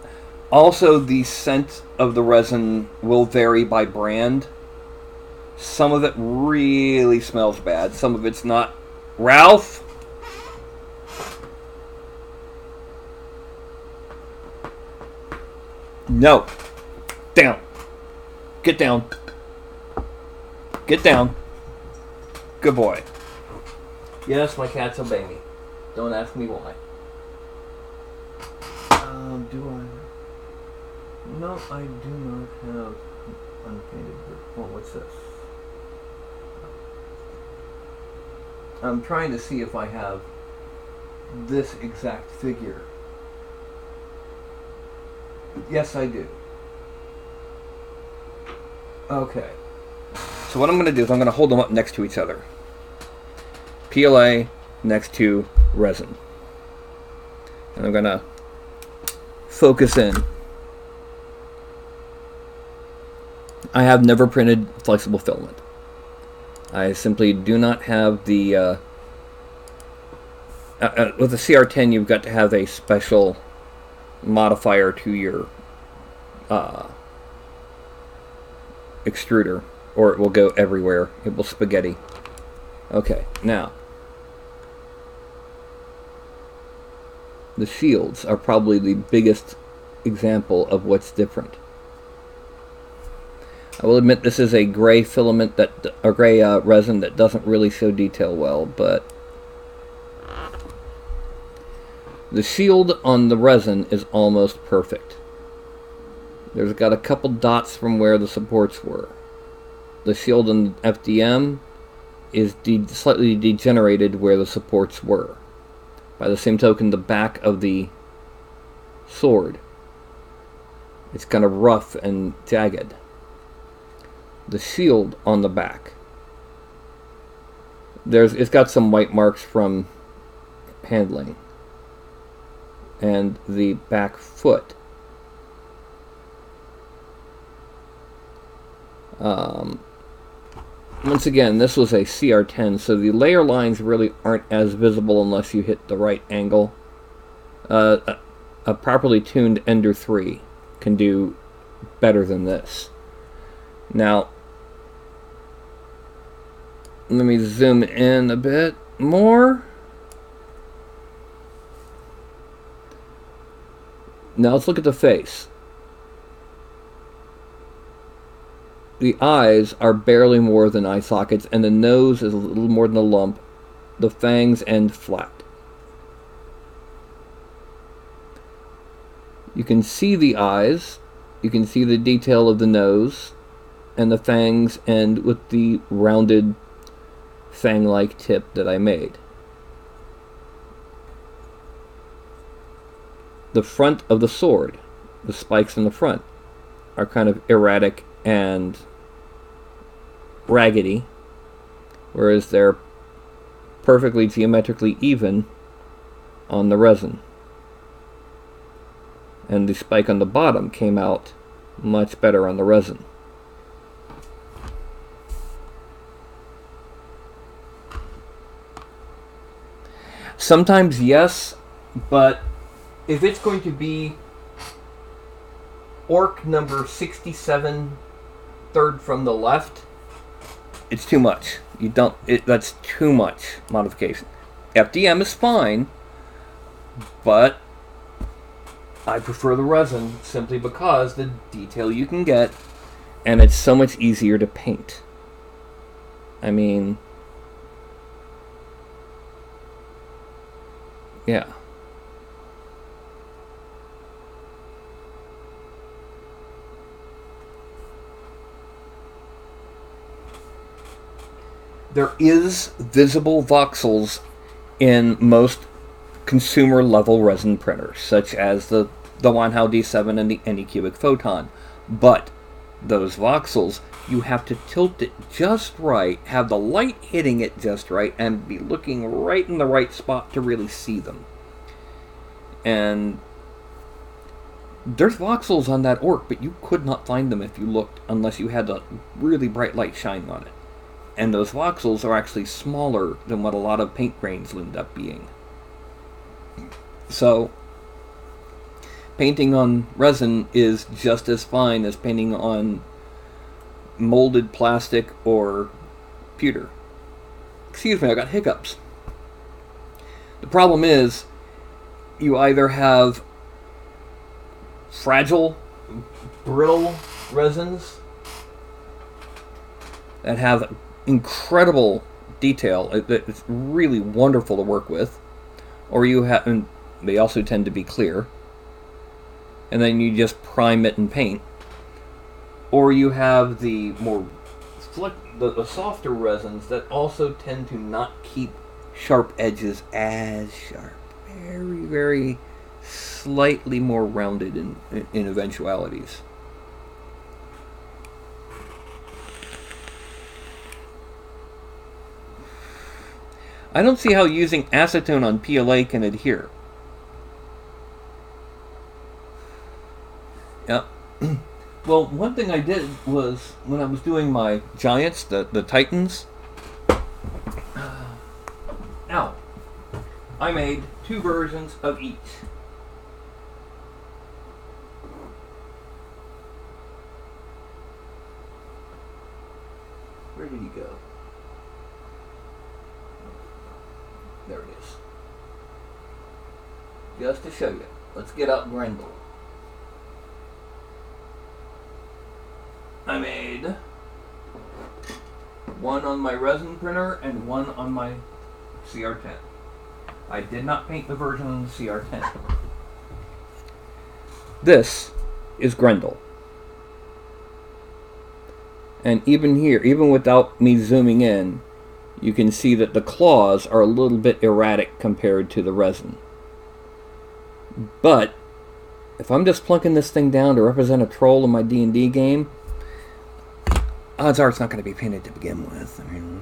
also the scent of the resin will vary by brand. Some of it really smells bad. Some of it's not. Ralph? No. Down. Get down. Get down. Good boy. Yes, my cats obey me. Don't ask me why. Do I? No, I do not have unpainted. Oh, what's this? I'm trying to see if I have this exact figure. Yes, I do. Okay. So what I'm going to do is I'm going to hold them up next to each other. PLA next to resin. And I'm going to focus in. I have never printed flexible filament. I simply do not have the... with the CR10, you've got to have a special modifier to your extruder, or it will go everywhere. It will spaghetti. Okay, now the shields are probably the biggest example of what's different. I will admit this is a gray filament or gray resin that doesn't really show detail well, but the shield on the resin is almost perfect. There's got a couple dots from where the supports were. The shield on the FDM is slightly degenerated where the supports were. By the same token, the back of the sword It's kind of rough and jagged. The shield on the back, it's got some white marks from handling. And the back foot, once again, this was a CR10, so the layer lines really aren't as visible unless you hit the right angle. A properly tuned Ender 3 can do better than this. Now, let me zoom in a bit more. Now let's look at the face. The eyes are barely more than eye sockets, and the nose is a little more than a lump. The fangs end flat. You can see the eyes, you can see the detail of the nose, and the fangs end with the rounded fang-like tip that I made. The front of the sword, the spikes in the front, are kind of erratic and raggedy, whereas they're perfectly geometrically even on the resin. And the spike on the bottom came out much better on the resin. Sometimes yes, but if it's going to be orc number 67, third from the left, it's too much. That's too much modification. FDM is fine, but I prefer the resin simply because the detail you can get, and it's so much easier to paint. I mean, yeah. There is visible voxels in most consumer level resin printers, such as the Wanhao D7 and the Anycubic Photon. But those voxels, you have to tilt it just right, have the light hitting it just right, and be looking right in the right spot to really see them. And there's voxels on that orc, but you could not find them if you looked, unless you had a really bright light shining on it. And those voxels are actually smaller than what a lot of paint grains end up being. So, painting on resin is just as fine as painting on molded plastic or pewter. Excuse me, I got hiccups. The problem is, you either have fragile, brittle resins that have incredible detail, it's really wonderful to work with, or you have, and they also tend to be clear, and then you just prime it and paint, or you have the more the softer resins that also tend to not keep sharp edges as sharp, very, very slightly more rounded in eventualities. I don't see how using acetone on PLA can adhere. Yeah. Well, one thing I did was, when I was doing my giants, the Titans, I made 2 versions of each. Where did he go? There it is. Just to show you. Let's get out Grendel. I made one on my resin printer and one on my CR10. I did not paint the version on the CR10. This is Grendel. And even here, even without me zooming in, you can see that the claws are a little bit erratic compared to the resin. But if I'm just plunking this thing down to represent a troll in my D&D game, odds are it's not going to be painted to begin with. I mean,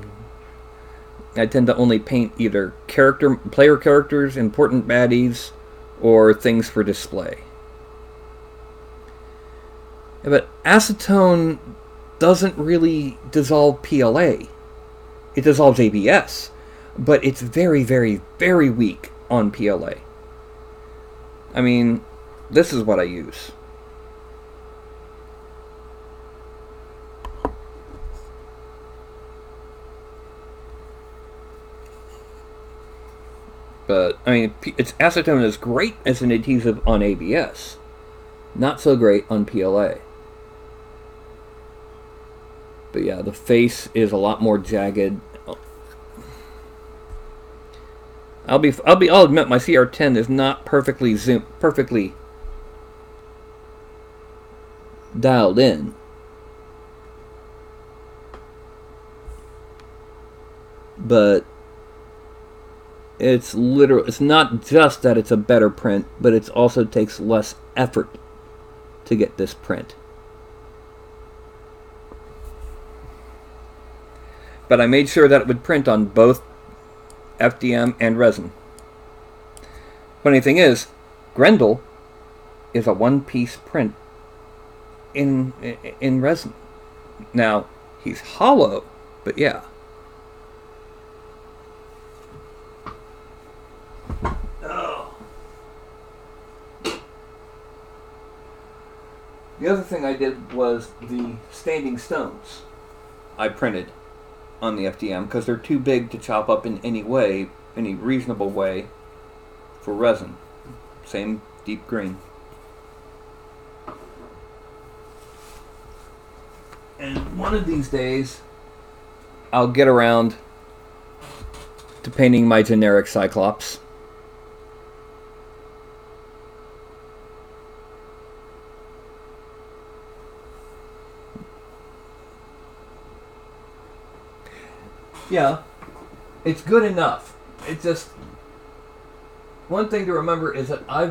I tend to only paint either player characters, important baddies, or things for display. Yeah, but acetone doesn't really dissolve PLA. It dissolves ABS, but it's very, very, very weak on PLA. I mean, this is what I use. But, I mean, acetone is great as an adhesive on ABS. Not so great on PLA. But yeah, the face is a lot more jagged. I'll admit my CR10 is not perfectly dialed in. But it's not just that it's a better print, but it also takes less effort to get this print. But I made sure that it would print on both FDM and resin. Funny thing is, Grendel is a one-piece print in resin. Now, he's hollow, but yeah. The other thing I did was the standing stones I printed on the FDM because they're too big to chop up in any reasonable way for resin. Same deep green. And one of these days, I'll get around to painting my generic Cyclops. Yeah, it's good enough. It's just one thing to remember is that I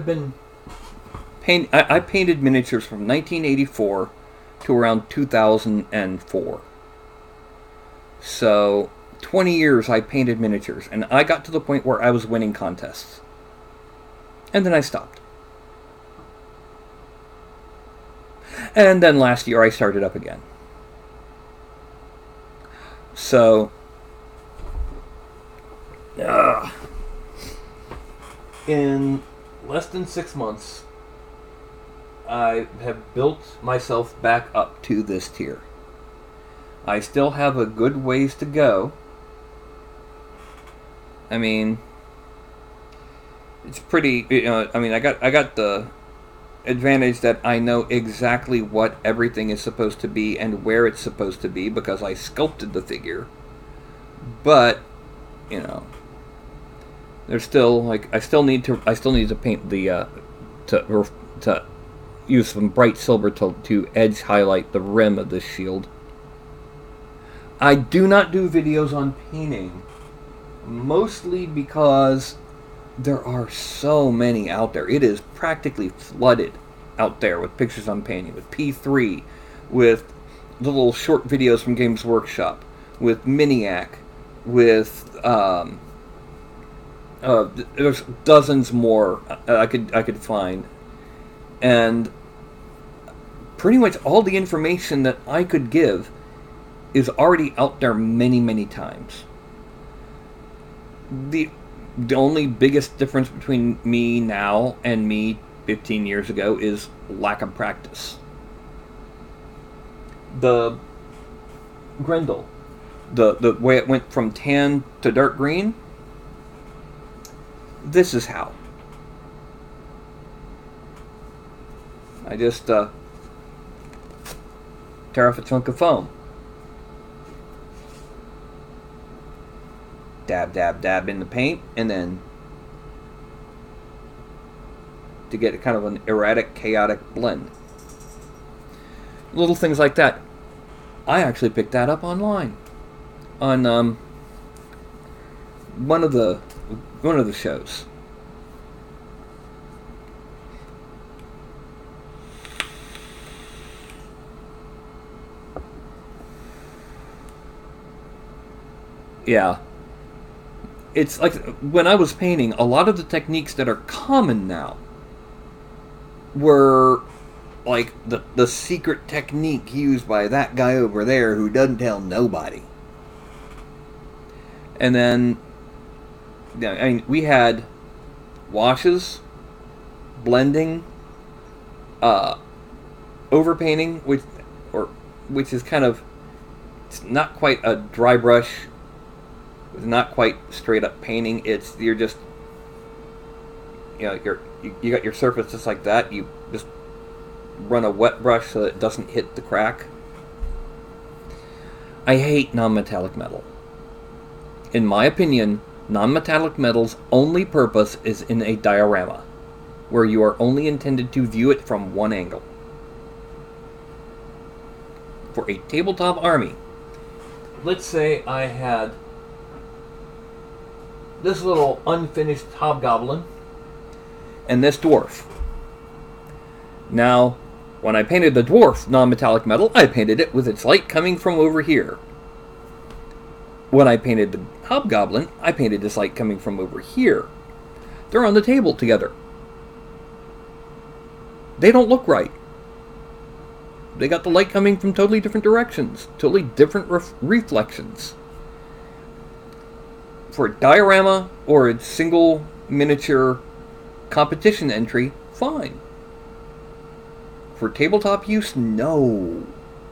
painted miniatures from 1984 to around 2004. So 20 years I painted miniatures, and I got to the point where I was winning contests. And then I stopped. And then last year I started up again. So in less than 6 months, I have built myself back up to this tier. I still have a good ways to go. I mean, it's pretty, I mean, I got the advantage that I know exactly what everything is supposed to be and where it's supposed to be because I sculpted the figure. But, there's still I still need to paint the to use some bright silver to edge highlight the rim of this shield. I do not do videos on painting, mostly because there are so many out there. It is practically flooded out there with pictures on painting, with P3, with little short videos from Games Workshop, with Miniac, with there's dozens more I could find, and pretty much all the information that I could give is already out there many times. The only biggest difference between me now and me 15 years ago is lack of practice. The Grendel, the way it went from tan to dark green, this is how. I just tear off a chunk of foam. Dab, dab, dab in the paint, and then to get kind of an erratic, chaotic blend. Little things like that. I actually picked that up online on one of the shows. Yeah. It's like when I was painting, a lot of the techniques that are common now were like the secret technique used by that guy over there who doesn't tell nobody. And then, yeah, I mean, we had washes, blending, overpainting, which is kind of, it's not quite a dry brush, it's not quite straight up painting. It's, you're just, you know, you got your surface just like that. You just run a wet brush so that it doesn't hit the crack. I hate non-metallic metal. In my opinion, non-metallic metal's only purpose is in a diorama, where you are only intended to view it from one angle. For a tabletop army, let's say I had this little unfinished hobgoblin and this dwarf. Now, when I painted the dwarf non-metallic metal, I painted it with its light coming from over here. When I painted the hobgoblin, I painted this light coming from over here. They're on the table together. They don't look right. They got the light coming from totally different directions, totally different reflections. For a diorama or a single miniature competition entry, fine. For tabletop use, no.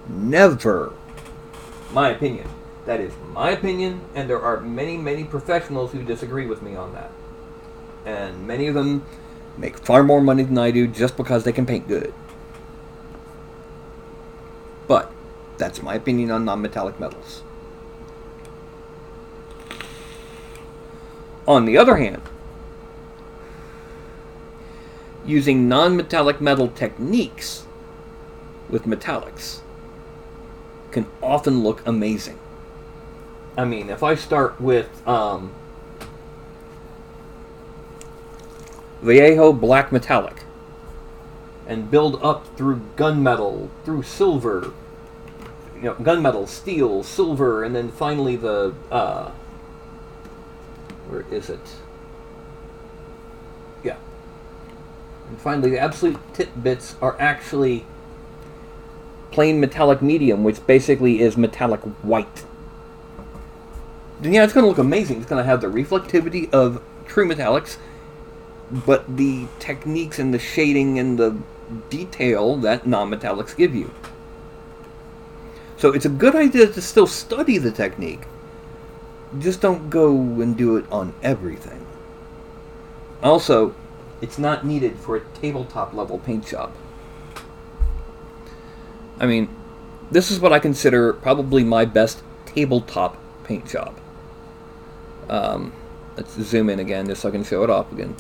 Never. My opinion. That is my opinion, and there are many, many professionals who disagree with me on that. And many of them make far more money than I do just because they can paint good. But that's my opinion on non-metallic metals. On the other hand, using non-metallic metal techniques with metallics can often look amazing. I mean, if I start with Vallejo Black Metallic and build up through gunmetal, through silver, you know, gunmetal, steel, silver, and then finally the where is it? Yeah. And finally, the absolute tip bits are actually plain metallic medium, which basically is metallic white. Then yeah, it's going to look amazing. It's going to have the reflectivity of true metallics, but the techniques and the shading and the detail that non-metallics give you. So it's a good idea to still study the technique. Just don't go and do it on everything. Also, it's not needed for a tabletop level paint job. I mean, this is what I consider probably my best tabletop paint job. Let's zoom in again just so I can show it off again.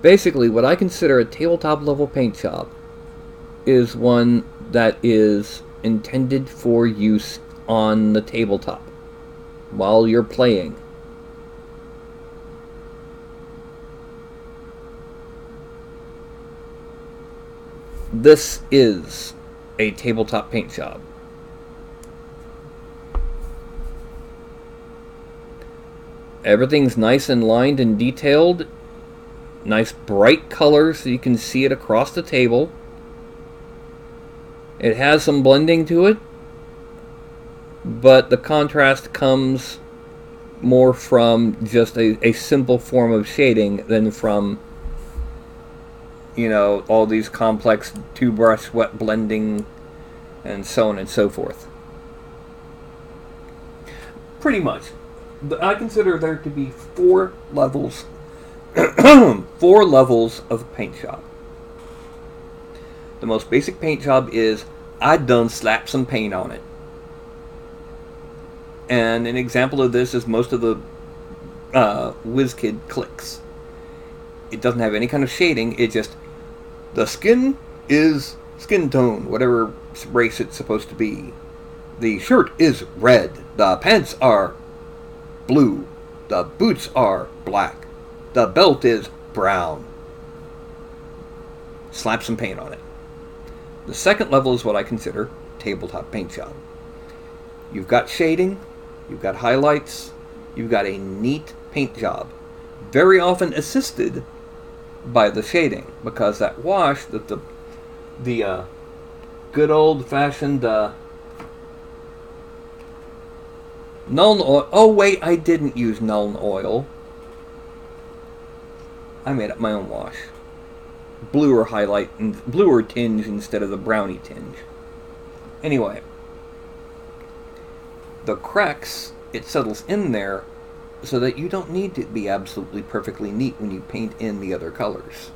Basically, what I consider a tabletop level paint job is one that is intended for use on the tabletop while you're playing. This is a tabletop paint job. Everything's nice and lined and detailed. Nice bright colors so you can see it across the table. It has some blending to it, but the contrast comes more from just a simple form of shading than from, you know, all these complex two-brush wet blending and so on and so forth. Pretty much. I consider there to be 4 levels 4 levels of paint job. The most basic paint job is I done slap some paint on it. And an example of this is most of the WizKid clicks. It doesn't have any kind of shading, it just, the skin is skin tone, whatever race it's supposed to be. The shirt is red, the pants are blue, the boots are black, the belt is brown. Slap some paint on it. The second level is what I consider tabletop paint job. You've got shading, you've got highlights, you've got a neat paint job. Very often assisted by the shading, because that wash that the good old-fashioned Nuln oil. Oh wait, I didn't use Nuln oil. I made up my own wash. Bluer highlight and bluer tinge instead of the brownie tinge. Anyway, the cracks, it settles in there so that you don't need to be absolutely perfectly neat when you paint in the other colors,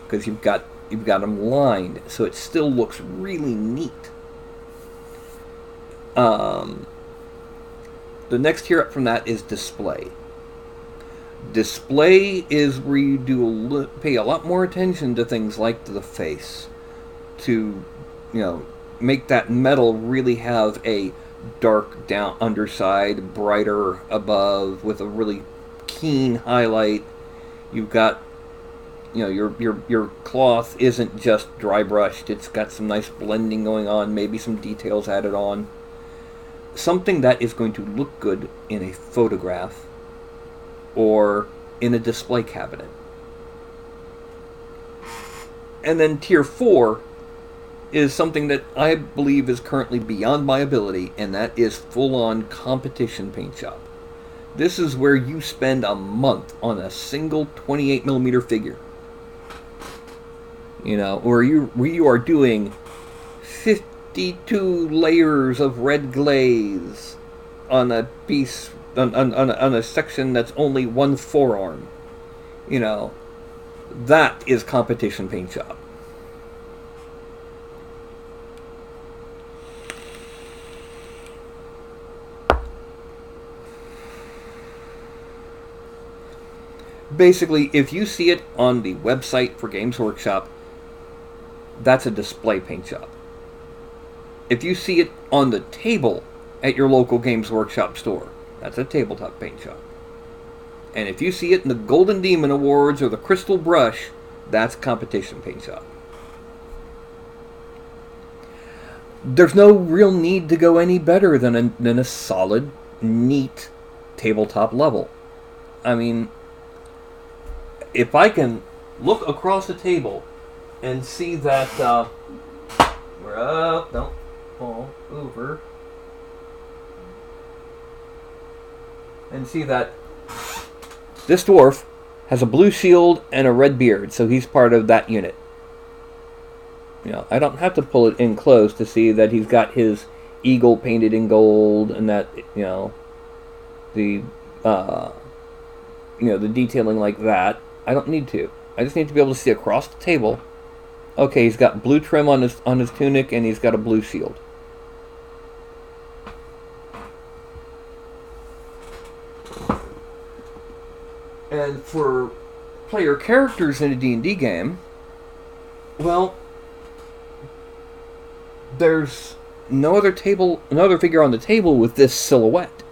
because you've got them lined, so it still looks really neat. The next tier up from that is display. Display is where you pay a lot more attention to things like the face, to, make that metal really have a dark down underside, brighter above, with a really keen highlight. You've got, your cloth isn't just dry brushed, it's got some nice blending going on, maybe some details added on. Something that is going to look good in a photograph or in a display cabinet. And then tier 4 is something that I believe is currently beyond my ability, and that is full-on competition paint shop. This is where you spend a month on a single 28mm figure. Where you are doing 52 layers of red glaze on a piece, on a section that's only one forearm. That is competition paint shop. Basically, if you see it on the website for Games Workshop, that's a display paint shop. If you see it on the table at your local Games Workshop store, that's a tabletop paint shop. And if you see it in the Golden Demon Awards or the Crystal Brush, that's competition paint shop. There's no real need to go any better than a solid, neat tabletop level. I mean, if I can look across the table and see that, we're up, don't fall over, and see that this dwarf has a blue shield and a red beard, so he's part of that unit. I don't have to pull it in close to see that he's got his eagle painted in gold, and that, the detailing like that. I don't need to. I just need to be able to see across the table. Okay, he's got blue trim on his tunic, and he's got a blue shield. And for player characters in a D&D game, well, there's no other figure on the table with this silhouette.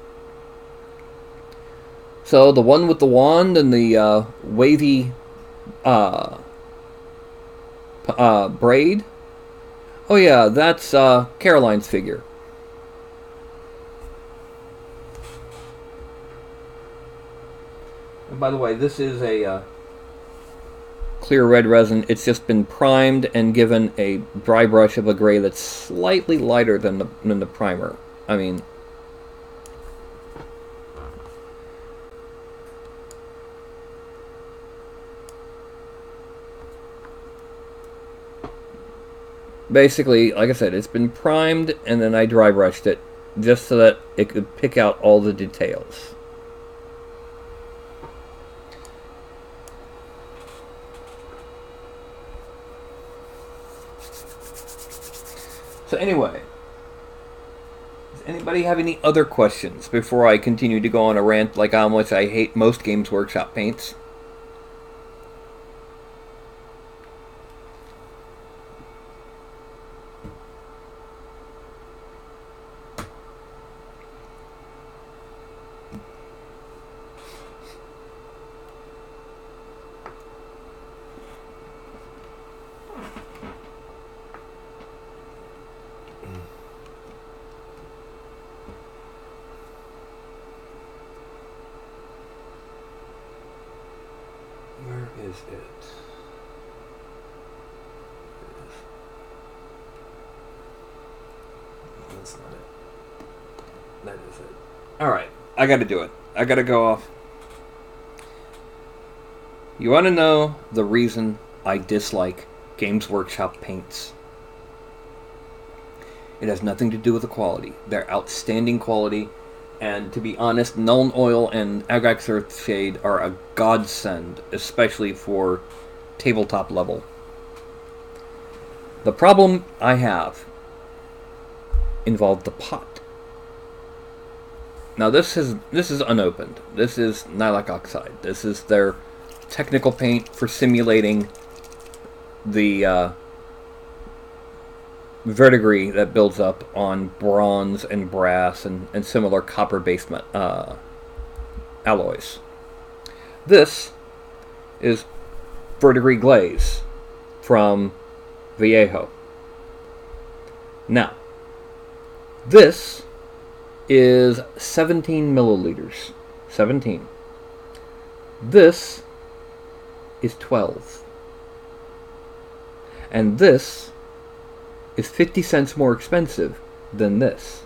So the one with the wand and the wavy braid, oh yeah, that's Caroline's figure. And by the way, this is a clear red resin. It's just been primed and given a dry brush of a gray that's slightly lighter than the primer. I mean, basically, like I said, it's been primed and then I dry brushed it just so that it could pick out all the details. So anyway, does anybody have any other questions before I continue to go on a rant like how much I hate most Games Workshop paints? Where is it? That's not it. That is it. Alright, I gotta do it. I gotta go off. You want to know the reason I dislike Games Workshop paints? It has nothing to do with the quality. They're outstanding quality, and to be honest, Nuln Oil and Agax Earthshade are a godsend, especially for tabletop level. The problem I have involved the pot. Now this is unopened. This is Nylak Oxide. This is their technical paint for simulating the verdigris that builds up on bronze and brass and similar copper-based alloys. This is verdigris glaze from Vallejo. Now, this is 17 milliliters. 17. This is 12. And this is 50 cents more expensive than this.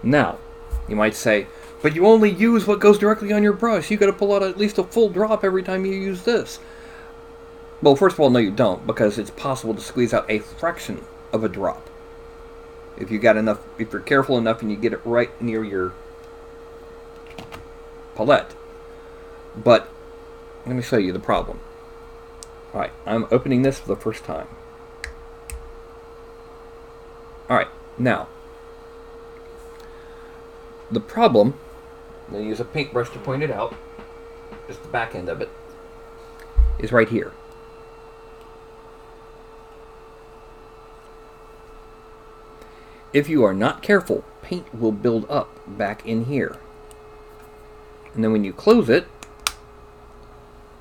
Now, you might say, but you only use what goes directly on your brush. You got to pull out at least a full drop every time you use this. Well, first of all, no you don't, because it's possible to squeeze out a fraction of a drop. If you got enough, if you're careful enough and you get it right near your palette. But let me show you the problem. Alright, I'm opening this for the first time. Alright, now, the problem, I'm going to use a paintbrush to point it out, just the back end of it, is right here. If you are not careful, paint will build up back in here. And then when you close it,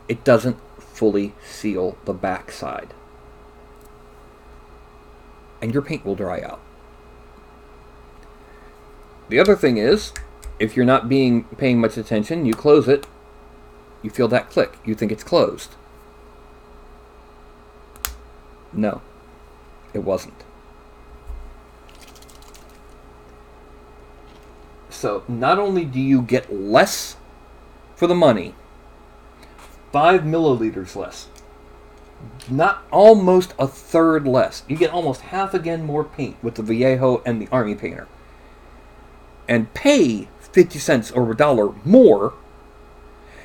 it doesn't fully seal the back side. And your paint will dry out. The other thing is, if you're not paying much attention, you close it, you feel that click, you think it's closed. No, it wasn't. So not only do you get less for the money, 5 milliliters less, not almost a third less. You get almost half again more paint with the Vallejo and the Army Painter. And pay 50 cents or $1 more,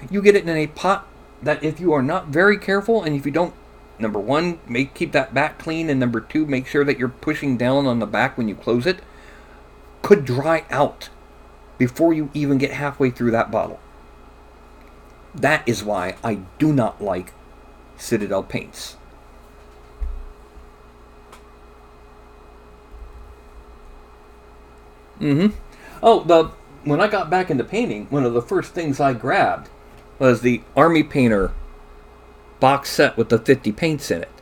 you get it in a pot that if you are not very careful, and if you don't, number one, keep that back clean, and number two, make sure that you're pushing down on the back when you close it, could dry out before you even get halfway through that bottle. That is why I do not like Citadel paints. Oh, when I got back into painting, one of the first things I grabbed was the Army Painter box set with the 50 paints in it,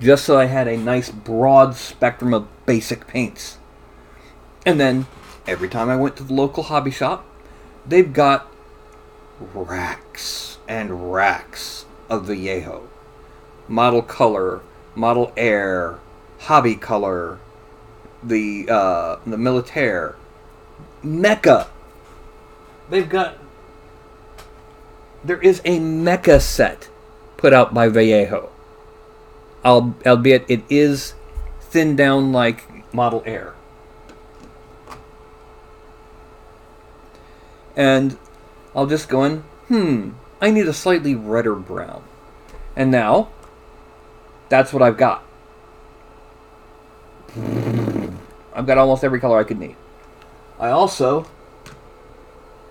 just so I had a nice broad spectrum of basic paints. And then, every time I went to the local hobby shop, they've got racks and racks of Vallejo. Model Color, Model Air, Hobby Color, the Militaire, Mecha. There is a Mecha set put out by Vallejo. Albeit it is thinned down like Model Air. And I'll just go in, I need a slightly redder brown. And now, that's what I've got. I've got almost every color I could need. I also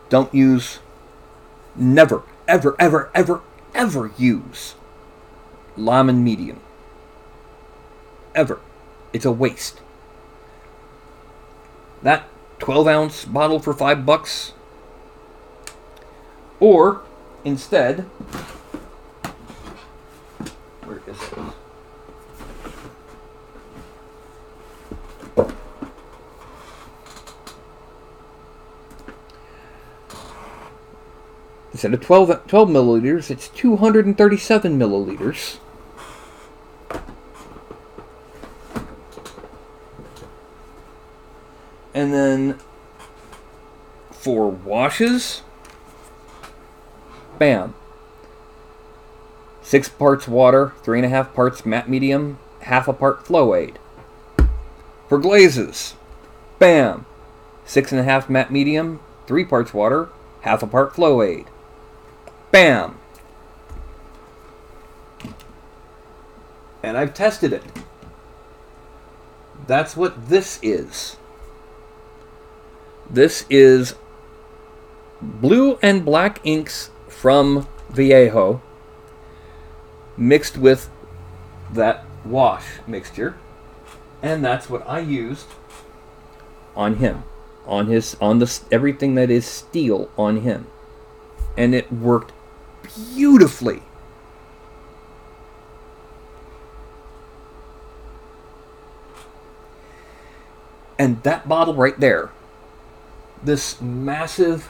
don't use, never, ever, ever, ever, ever use Lyman Medium. Ever. It's a waste. That 12-ounce bottle for $5, or instead, where is it? The instead of 12 milliliters, it's 237 milliliters. And then for washes, bam. 6 parts water, 3.5 parts matte medium, half a part flow aid. For glazes, bam. 6.5 matte medium, 3 parts water, half a part flow aid. Bam. And I've tested it. That's what this is. This is blue and black inks from Vallejo mixed with that wash mixture, and that's what I used on him, on everything that is steel on him, and it worked beautifully. And that bottle right there, these massive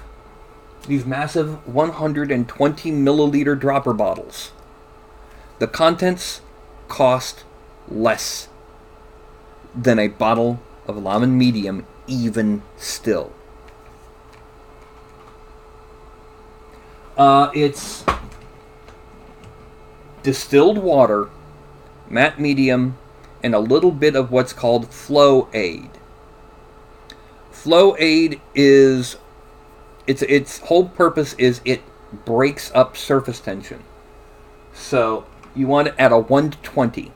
120 milliliter dropper bottles, the contents cost less than a bottle of Lemon Medium, even still. It's distilled water, matte medium, and a little bit of what's called flow aid. Flow aid is, its whole purpose is it breaks up surface tension. So you want it at a 1 to 20.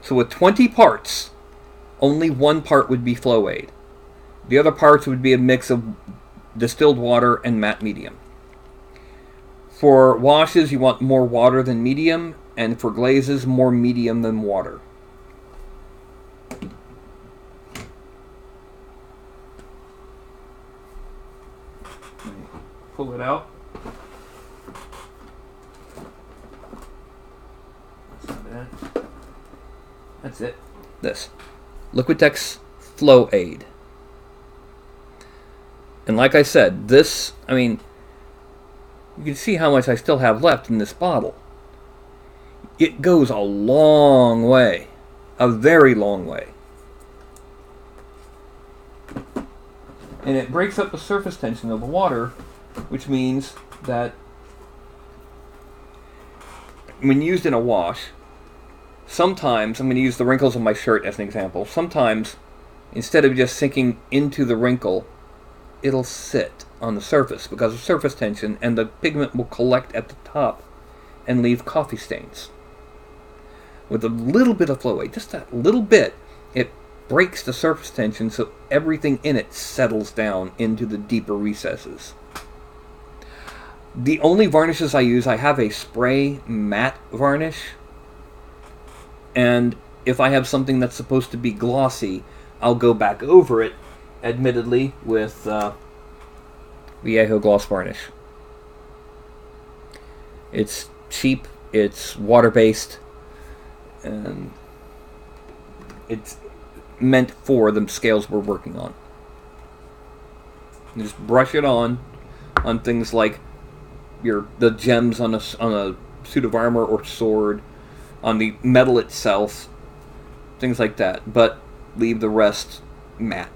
So with 20 parts, only one part would be flow aid. The other parts would be a mix of distilled water and matte medium. For washes, you want more water than medium, and for glazes, more medium than water. Pull it out. That's not bad. That's it. This. Liquitex Flow Aid. And like I said, this, I mean, you can see how much I still have left in this bottle. It goes a long way. A very long way. And it breaks up the surface tension of the water, which means that when used in a wash, sometimes, I'm going to use the wrinkles on my shirt as an example, sometimes instead of just sinking into the wrinkle, it'll sit on the surface because of surface tension, and the pigment will collect at the top and leave coffee stains. With a little bit of flow aid, just that little bit, it breaks the surface tension so everything in it settles down into the deeper recesses. The only varnishes I use, I have a spray matte varnish, and if I have something that's supposed to be glossy, I'll go back over it, admittedly, with Vallejo Gloss Varnish. It's cheap, it's water-based, and it's meant for the scales we're working on. You just brush it on things like the gems on a suit of armor or sword, on the metal itself, things like that, but leave the rest matte.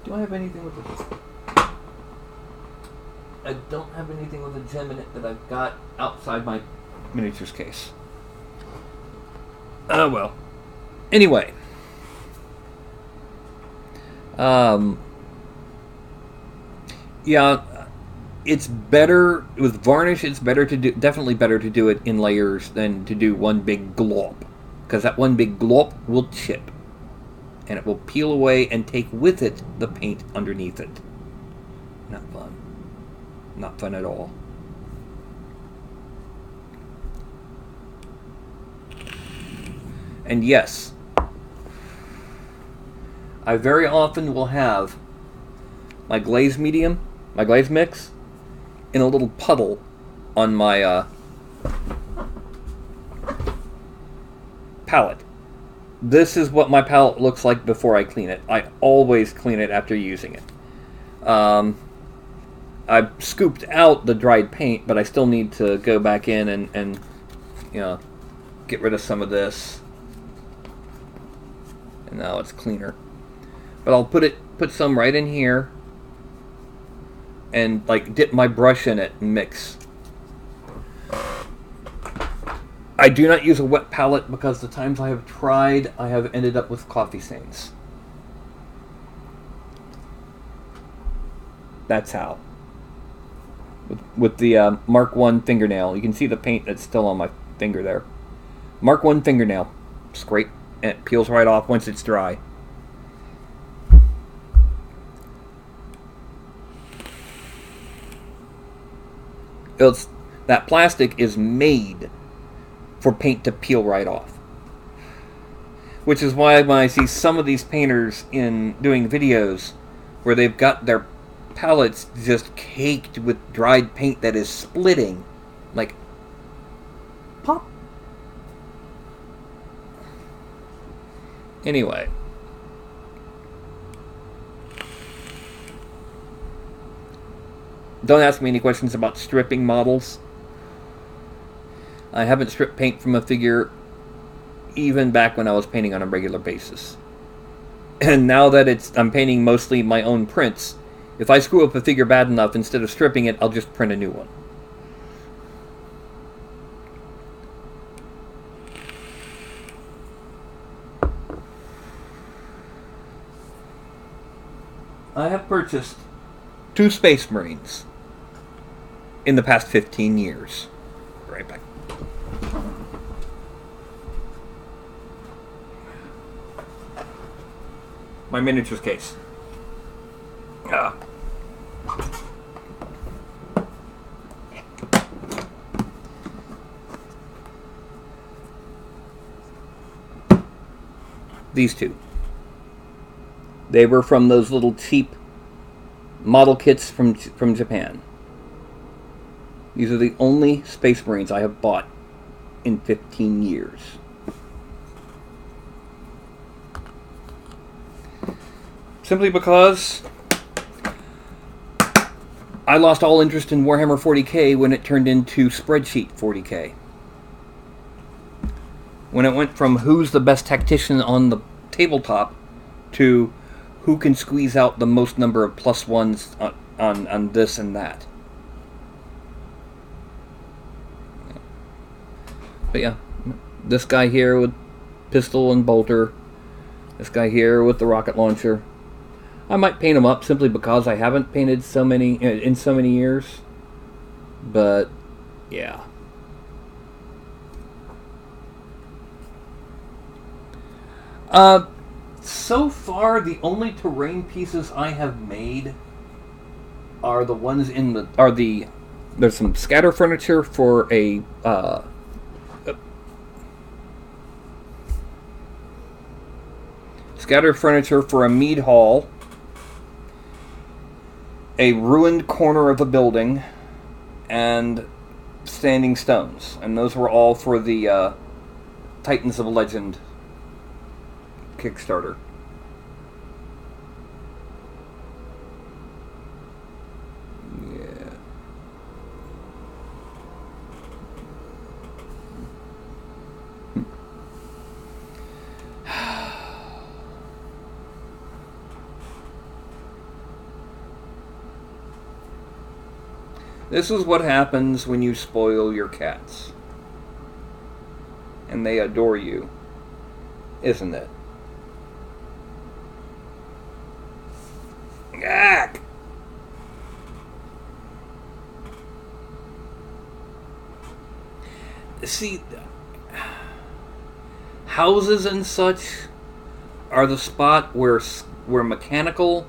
Do I have anything with this? I don't have anything with a gem in it that I've got outside my miniatures case. Oh well. Anyway. Yeah, it's better with varnish. It's definitely better to do it in layers than to do one big glop, because that one big glop will chip, and it will peel away and take with it the paint underneath it. Not fun. Not fun at all. And yes, I very often will have my glaze medium, my glaze mix, in a little puddle on my palette. this is what my palette looks like before I clean it. I always clean it after using it. I've scooped out the dried paint, but I still need to go back in and you know, get rid of some of this. And now it's cleaner. But I'll put some right in here and like dip my brush in it and mix. I do not use a wet palette because the times I have tried, I have ended up with coffee stains. That's how. With the Mark 1 fingernail, you can see the paint that's still on my finger there. Mark 1 fingernail. Scrape, and it peels right off once it's dry. That plastic is made for paint to peel right off. Which is why when I see some of these painters doing videos where they've got their palettes just caked with dried paint that is splitting, like, pop. Anyway. Don't ask me any questions about stripping models. I haven't stripped paint from a figure even back when I was painting on a regular basis. And now that I'm painting mostly my own prints, if I screw up a figure bad enough, instead of stripping it, I'll just print a new one. I have purchased 2 Space Marines in the past 15 years. Right back. My miniatures case. These 2. They were from those little cheap model kits from Japan. These are the only Space Marines I have bought in 15 years. Simply because I lost all interest in Warhammer 40k when it turned into spreadsheet 40k. When it went from who's the best tactician on the tabletop to who can squeeze out the most number of +1s on this and that. But yeah, this guy here with pistol and bolter. This guy here with the rocket launcher. I might paint them up simply because I haven't painted so many in so many years. But yeah. So far, the only terrain pieces I have made are the ones there's some scatter furniture for a mead hall, a ruined corner of a building, and standing stones. And those were all for the Titans of Legend Kickstarter. Yeah. This is what happens when you spoil your cats. And they adore you, isn't it? Gak! See, houses and such are the spot where mechanical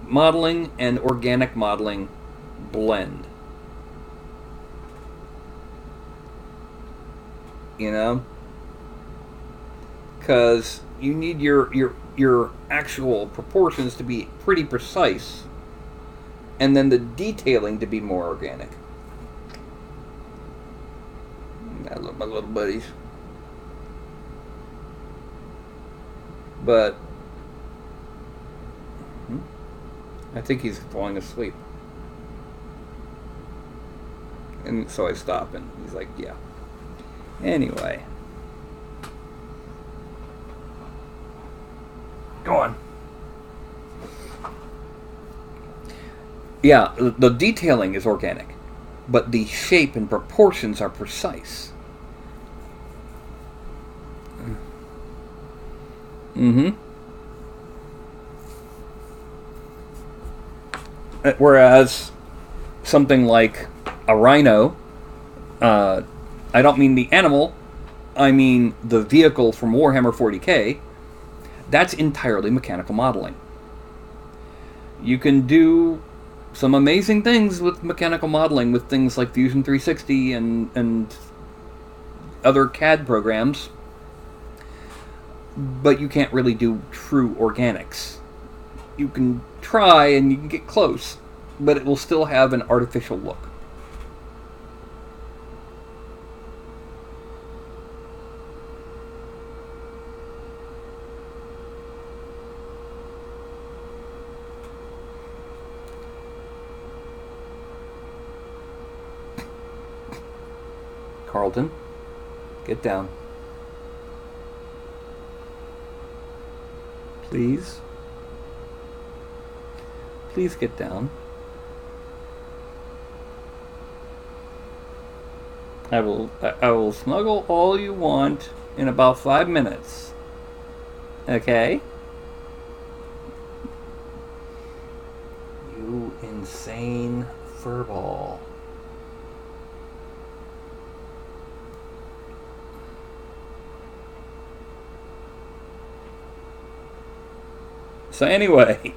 modeling and organic modeling blend. You know? Because you need your actual proportions to be pretty precise, and then the detailing to be more organic. I love my little buddies. But I think he's falling asleep. And so I stop, and he's like, yeah. Anyway. Go on. Yeah, the detailing is organic, but the shape and proportions are precise. Mm-hmm. Whereas something like a rhino, I don't mean the animal, I mean the vehicle from Warhammer 40k, that's entirely mechanical modeling. You can do some amazing things with mechanical modeling with things like Fusion 360 and other CAD programs, but you can't really do true organics. You can try and you can get close, but it will still have an artificial look. Carlton, get down. Please. Please get down. I will snuggle all you want in about 5 minutes. Okay? You insane furball. So anyway,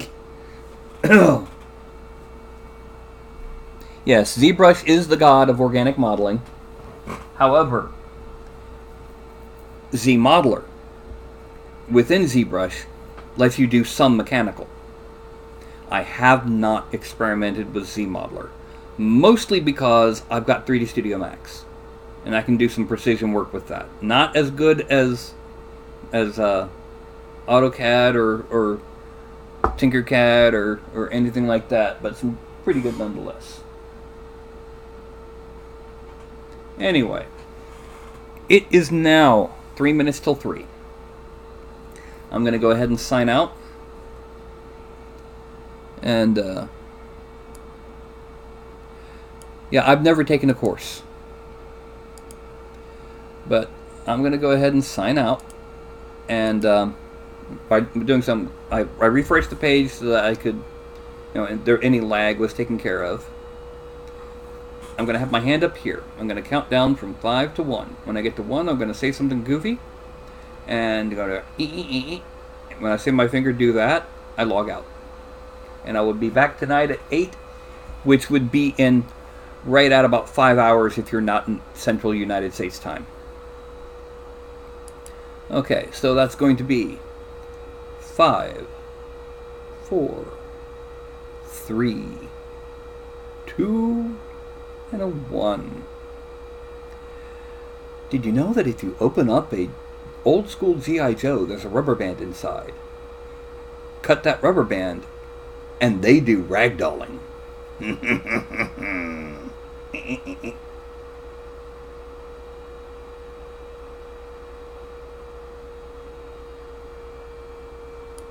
yes, ZBrush is the god of organic modeling. However, ZModeler within ZBrush lets you do some mechanical. I have not experimented with ZModeler, mostly because I've got 3D Studio Max, and I can do some precision work with that. Not as good as AutoCAD or Tinkercad or anything like that, but some pretty good nonetheless. Anyway, it is now 3 minutes till 3. I'm going to go ahead and sign out. And, yeah, I've never taken a course. But I'm going to go ahead and sign out. And, by doing some, I refreshed the page so that I could, and there any lag was taken care of. I'm going to have my hand up here. I'm going to count down from 5 to 1. When I get to 1, I'm going to say something goofy, and go to ee. When I see my finger do that, I log out. And I will be back tonight at 8, which would be in right at about 5 hours if you're not in Central United States time. Okay, so that's going to be 5, 4, 3, 2, and a 1. Did you know that if you open up a old school G.I. Joe, there's a rubber band inside? Cut that rubber band, and they do ragdolling.